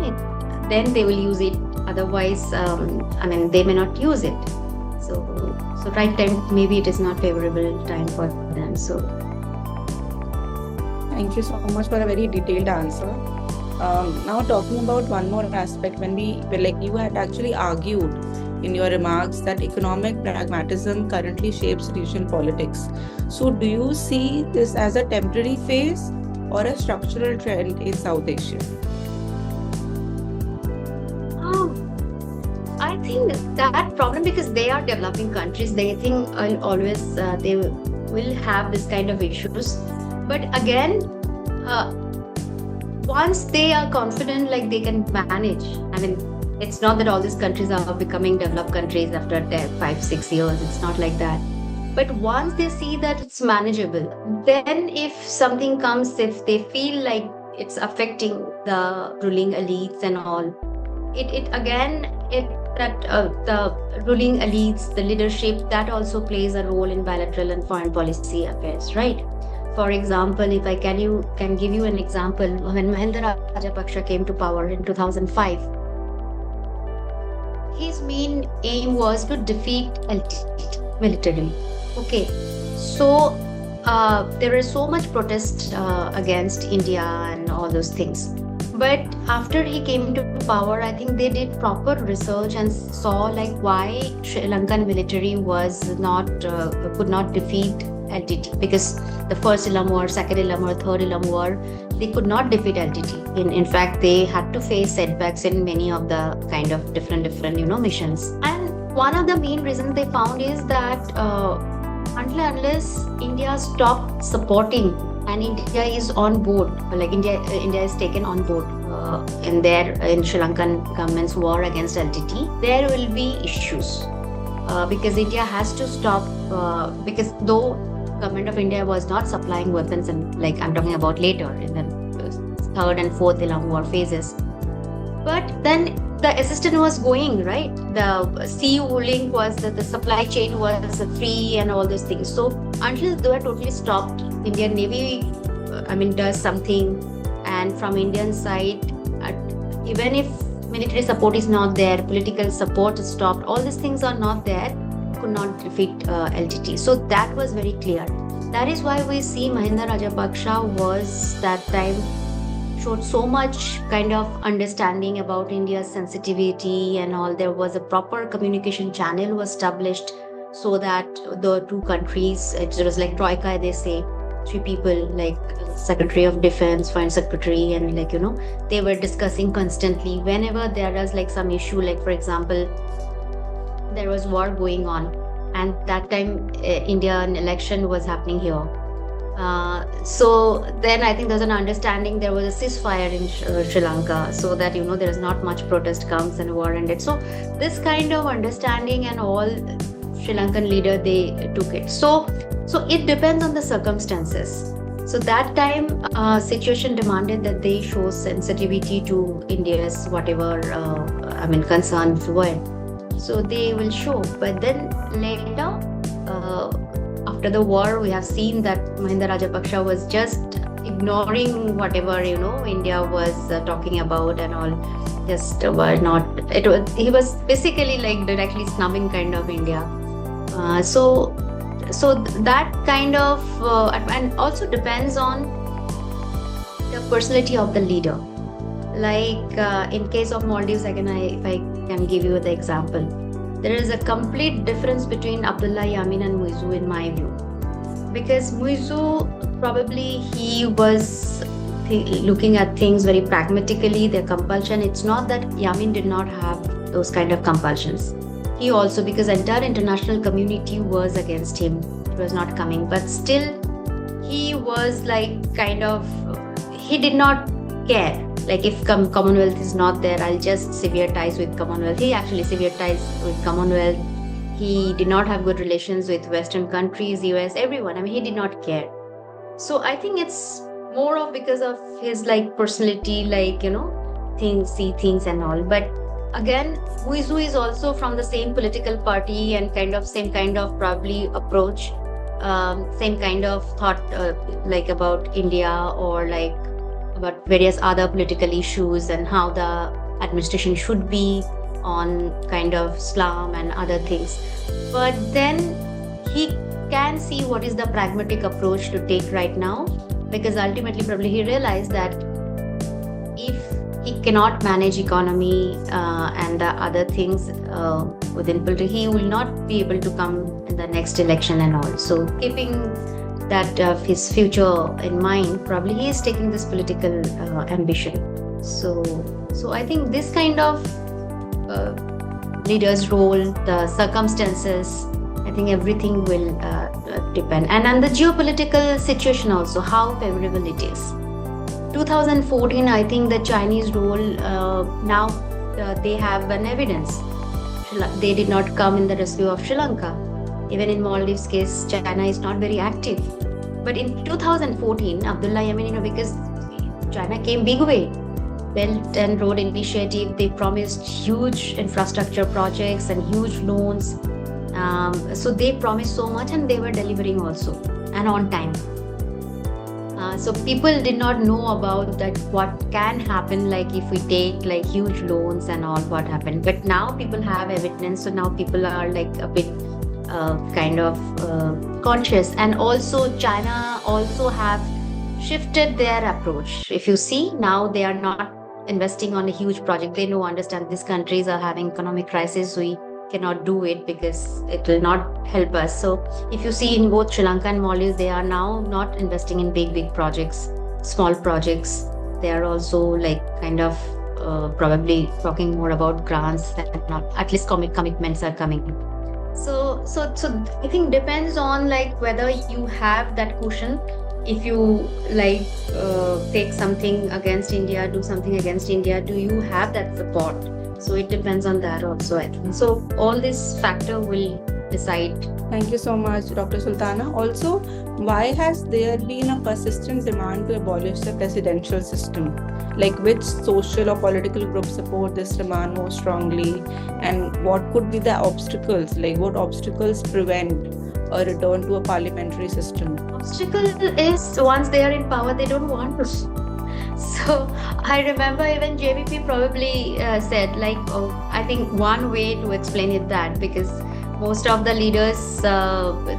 then they will use it. Otherwise, they may not use it. So So right time, maybe it is not favorable time for them. So thank you so much for a very detailed answer. Now talking about one more aspect, when like you had actually argued in your remarks that economic pragmatism currently shapes regional politics. So do you see this as a temporary phase or a structural trend in South Asia? I think that problem, because they are developing countries, they think always they will have this kind of issues. But again, once they are confident, like they can manage. I mean, it's not that all these countries are becoming developed countries after 5-6 years. It's not like that. But once they see that it's manageable, then if something comes, if they feel like it's affecting the ruling elites and all, the ruling elites, the leadership, that also plays a role in bilateral and foreign policy affairs, right? For example, if I can give you an example, when Mahinda Rajapaksa came to power in 2005, his main aim was to defeat LTT militarily. Okay, so there was so much protest against India and all those things. But after he came to power, I think they did proper research and saw like why Sri Lankan military was not could not defeat LTT, because the first Ilam War, second Ilam War, third Ilam War, they could not defeat LTT. In fact, they had to face setbacks in many of the kind of different missions. And one of the main reasons they found is that until unless India stopped supporting and India is on board, like India is taken on board in Sri Lankan government's war against LTT, there will be issues because India has to stop because though government of India was not supplying weapons, and like I'm talking about later in the third and fourth Ilam War phases, but then the assistance was going, right? The sea link was the supply chain was free and all those things. So until they were totally stopped, Indian Navy, does something, and from Indian side, even if military support is not there, political support is stopped, all these things are not there, could not defeat LTT. So that was very clear. That is why we see Mahinda Rajapaksa was that time showed so much kind of understanding about India's sensitivity and all. There was a proper communication channel was established so that the two countries, it was like Troika, they say, three people like Secretary of Defense, Foreign Secretary, and they were discussing constantly whenever there was like some issue, like for example, there was war going on, and that time Indian election was happening here. So then I think there's an understanding, there was a ceasefire in Sri Lanka, so that there is not much protest comes and war ended. So this kind of understanding and all, Sri Lankan leader, they took it. So it depends on the circumstances. So that time situation demanded that they show sensitivity to India's whatever concerns were. So they will show. But then later, after the war, we have seen that Mahinda Rajapaksa was just ignoring whatever India was talking about and all. Just were not. He was basically like directly snubbing kind of India. So that kind of and also depends on the personality of the leader. Like in case of Maldives, again, if I can give you the example, there is a complete difference between Abdullah Yamin and Muizu in my view, because Muizu probably he was looking at things very pragmatically, their compulsion. It's not that Yamin did not have those kind of compulsions. He also, because entire international community was against him, it was not coming, but still he was like kind of, he did not care. Like if Commonwealth is not there, I'll just sever ties with Commonwealth. He actually severed ties with Commonwealth. He did not have good relations with Western countries, US, everyone. He did not care. So I think it's more of because of his like personality, like, see things and all. But again, Muizu is also from the same political party and kind of same kind of probably approach, same kind of thought like about India or like about various other political issues and how the administration should be on kind of slum and other things. But then he can see what is the pragmatic approach to take right now, because ultimately probably he realized that if he cannot manage economy and the other things within politics, he will not be able to come in the next election and all. So keeping that his future in mind, probably he is taking this political ambition. So I think this kind of leader's role, the circumstances, I think everything will depend. And on the geopolitical situation also, how favorable it is. 2014, I think the Chinese role, now they have an evidence. They did not come in the rescue of Sri Lanka. Even in Maldives case, China is not very active. But in 2014, Abdullah Yamin, because China came big way. Belt and Road Initiative, they promised huge infrastructure projects and huge loans. So they promised so much and they were delivering also and on time. So people did not know about that what can happen, like if we take like huge loans and all, what happened. But now people have evidence, so now people are like a bit kind of conscious. And also China also have shifted their approach. If you see, now they are not investing on a huge project. They understand these countries are having economic crisis. We cannot do it because it will not help us. So if you see in both Sri Lanka and Maldives, they are now not investing in big projects, small projects. They are also like kind of probably talking more about grants and not, at least commitments are coming. So I think depends on like whether you have that cushion. If you like take something against India, do something against India, do you have that support? So it depends on that also, I think. So all this factor will decide. Thank you so much, Dr. Sultana. Also, why has there been a persistent demand to abolish the presidential system? Like which social or political groups support this demand more strongly? And what could be the obstacles? Like what obstacles prevent a return to a parliamentary system? Obstacle is once they are in power, they don't want to. So I remember even JVP probably said like, I think one way to explain it that, because most of the leaders,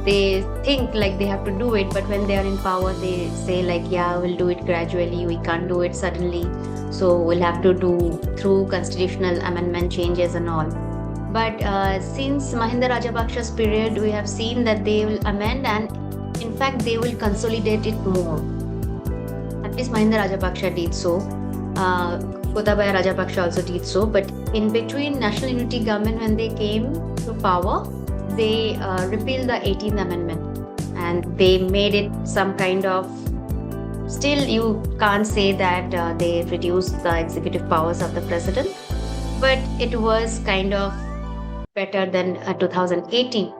they think like they have to do it, but when they are in power, they say like, yeah, we'll do it gradually. We can't do it suddenly. So we'll have to do through constitutional amendment changes and all. But since Mahinda Rajapaksha's period, we have seen that they will amend and in fact, they will consolidate it more. At least Mahinda Rajapaksha did so. Gotabaya Rajapaksha also did so. But in between, National Unity Government, when they came to power, they repealed the 18th Amendment and they made it some kind of, still you can't say that they reduced the executive powers of the president, but it was kind of better than 2018.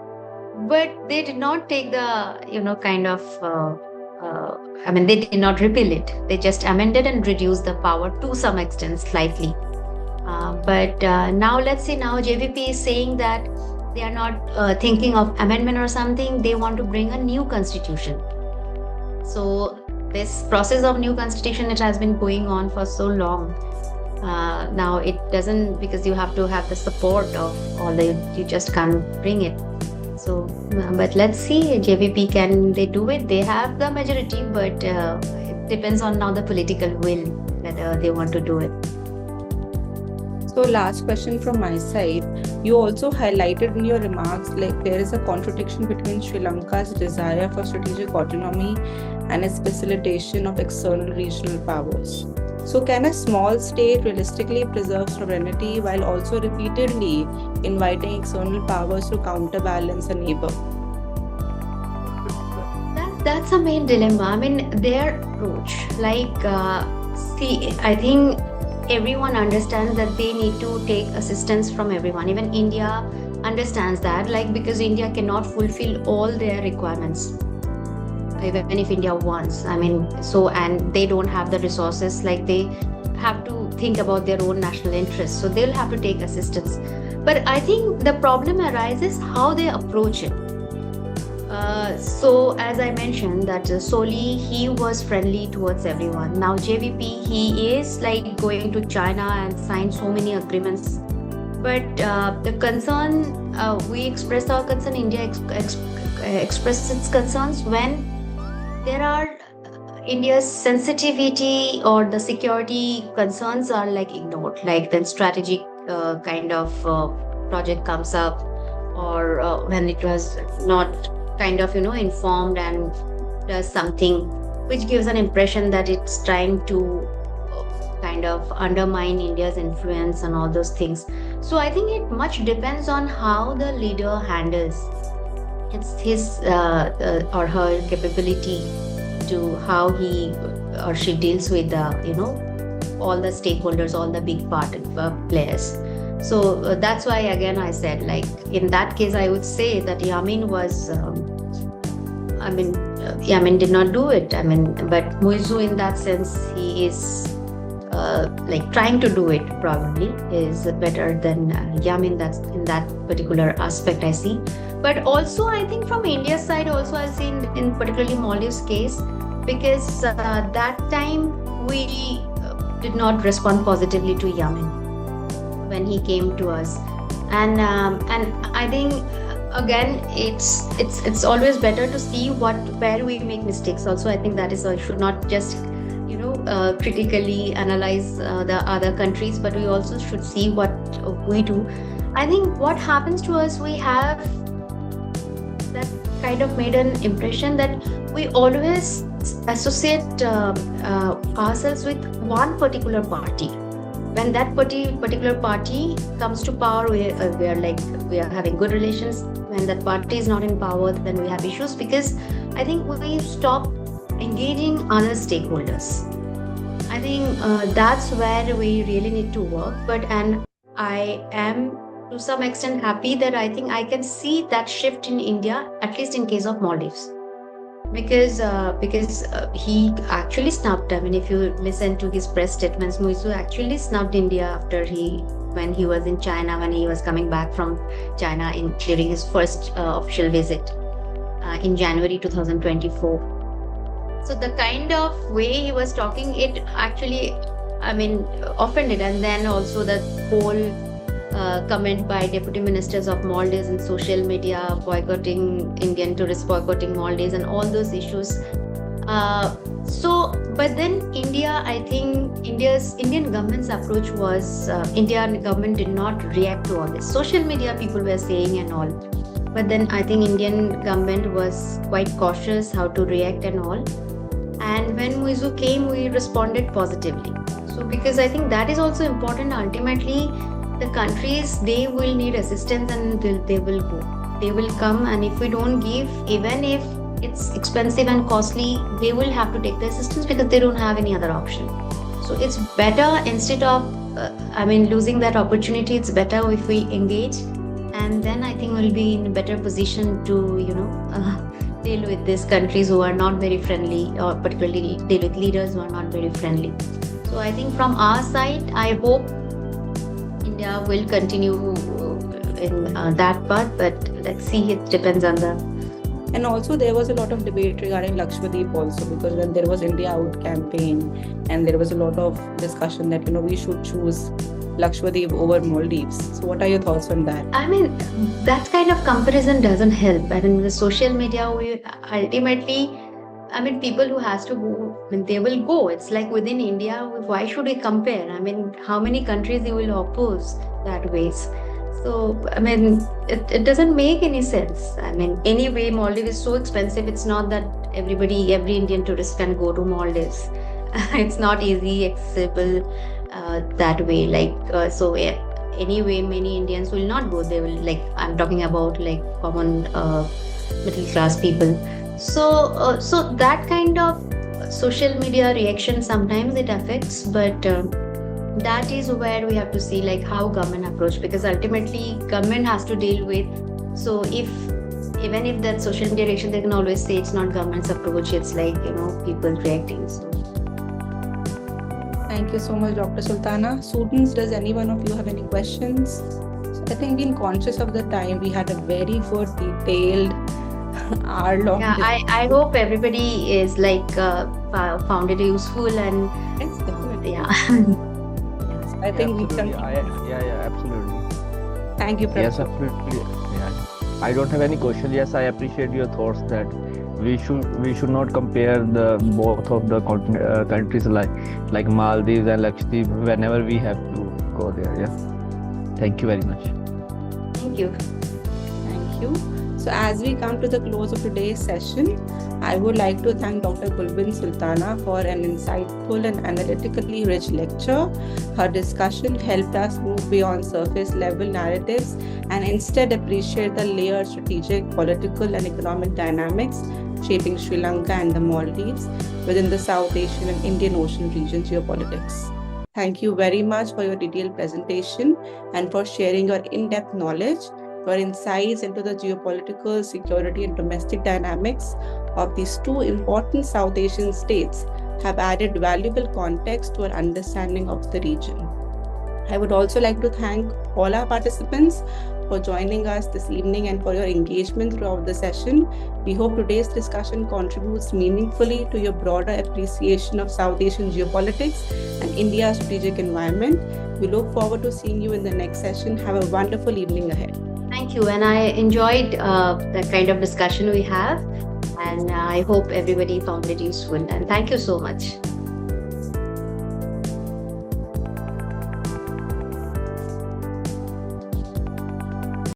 But they did not take the, kind of, they did not repeal it. They just amended and reduced the power to some extent, slightly. But now, let's say now JVP is saying that they are not thinking of amendment or something. They want to bring a new constitution. So this process of new constitution, it has been going on for so long. Now it doesn't, because you have to have the support of all you just can't bring it. So, but let's see, JVP, can they do it? They have the majority, but it depends on now the political will, whether they want to do it. So last question from my side. You also highlighted in your remarks, like there is a contradiction between Sri Lanka's desire for strategic autonomy and its facilitation of external regional powers. So can a small state realistically preserve sovereignty while also repeatedly inviting external powers to counterbalance a neighbor? That's a main dilemma. I mean, their approach, like, I think everyone understands that they need to take assistance from everyone. Even India understands that, like, because India cannot fulfill all their requirements. Even if India wants, and they don't have the resources, like they have to think about their own national interests, so they'll have to take assistance. But I think the problem arises how they approach it. So as I mentioned that Soli, he was friendly towards everyone. Now JVP, he is like going to China and sign so many agreements, But the concern, we express our concern, India expresses its concerns when there are India's sensitivity or the security concerns are like ignored, like then strategic kind of project comes up, or when it was not kind of informed and does something which gives an impression that it's trying to kind of undermine India's influence and all those things. So I think it much depends on how the leader handles it's his or her capability to how he or she deals with all the stakeholders, all the big part players. So that's why again I said, like in that case I would say that Yamin was Yamin did not do it. But Muizu in that sense, he is like trying to do it probably is better than Yamin. That's in that particular aspect I see. But also I think from India's side also I'll see in particularly Maldives case, because that time we did not respond positively to Yamin when he came to us, and I think again it's always better to see where we make mistakes also. I think that is should not just critically analyze the other countries, but we also should see what we do. I think what happens to us, we have that kind of made an impression that we always associate ourselves with one particular party. When that particular party comes to power, we are having good relations. When that party is not in power, then we have issues, because I think we stop engaging other stakeholders. I think that's where we really need to work. And I am to some extent happy that I think I can see that shift in India, at least in case of Maldives, because he actually snubbed. If you listen to his press statements, Muizu actually snubbed India when he was in China, when he was coming back from China during his first official visit in January 2024. So the kind of way he was talking, it actually, offended. And then also the whole comment by deputy ministers of Maldives in social media, boycotting Indian tourists, boycotting Maldives, and all those issues. But then India, I think Indian government's approach was, Indian government did not react to all this. Social media people were saying and all. But then I think Indian government was quite cautious how to react and all. And when Muizu came, we responded positively. So because I think that is also important. Ultimately, the countries, they will need assistance and they will go. They will come, and if we don't give, even if it's expensive and costly, they will have to take the assistance because they don't have any other option. So it's better, instead of losing that opportunity, it's better if we engage, and then I think we'll be in a better position to deal with these countries who are not very friendly, or particularly deal with leaders who are not very friendly. So I think from our side, I hope India will continue in that part, but let's see, it depends on the... And also there was a lot of debate regarding Lakshadweep also, because when there was India Out campaign, and there was a lot of discussion that we should choose Lakshadweep over Maldives. So what are your thoughts on that? That kind of comparison doesn't help. The social media, we ultimately, people who has to go, they will go. It's like within India, why should we compare? How many countries you will oppose that ways? So, it doesn't make any sense. Anyway, Maldives is so expensive. It's not that every Indian tourist can go to Maldives. It's not easy accessible that way. Anyway, many Indians will not go. They will, I'm talking about common middle class people. So that kind of social media reaction, sometimes it affects, but that is where we have to see how government approach, because ultimately government has to deal with. So even if that social media reaction, they can always say it's not government's approach, it's people reacting. So thank you so much, Dr. Sultana. Students, does any one of you have any questions? So I think being conscious of the time, we had a very good, detailed, hour-long. Yeah, I hope everybody is found it useful, and yes, definitely. Yeah. Yes, I think we can. Yeah, absolutely. Thank you, Yes, Prabhu. absolutely. Yeah. I don't have any question. Yes, I appreciate your thoughts that we should not compare the both of the countries like Maldives and Lakshadweep whenever we have to go there. Yeah. Thank you very much. Thank you. Thank you. So as we come to the close of today's session, I would like to thank Dr. Gulbin Sultana for an insightful and analytically rich lecture. Her discussion helped us move beyond surface level narratives and instead appreciate the layered strategic, political, and economic dynamics shaping Sri Lanka and the Maldives within the South Asian and Indian Ocean region geopolitics. Thank you very much for your detailed presentation and for sharing your in-depth knowledge. Your insights into the geopolitical, security, and domestic dynamics of these two important South Asian states have added valuable context to our understanding of the region. I would also like to thank all our participants for joining us this evening and for your engagement throughout the session. We hope today's discussion contributes meaningfully to your broader appreciation of South Asian geopolitics and India's strategic environment. We look forward to seeing you in the next session. Have a wonderful evening ahead. Thank you. And I enjoyed the kind of discussion we have. And I hope everybody found it useful. And thank you so much.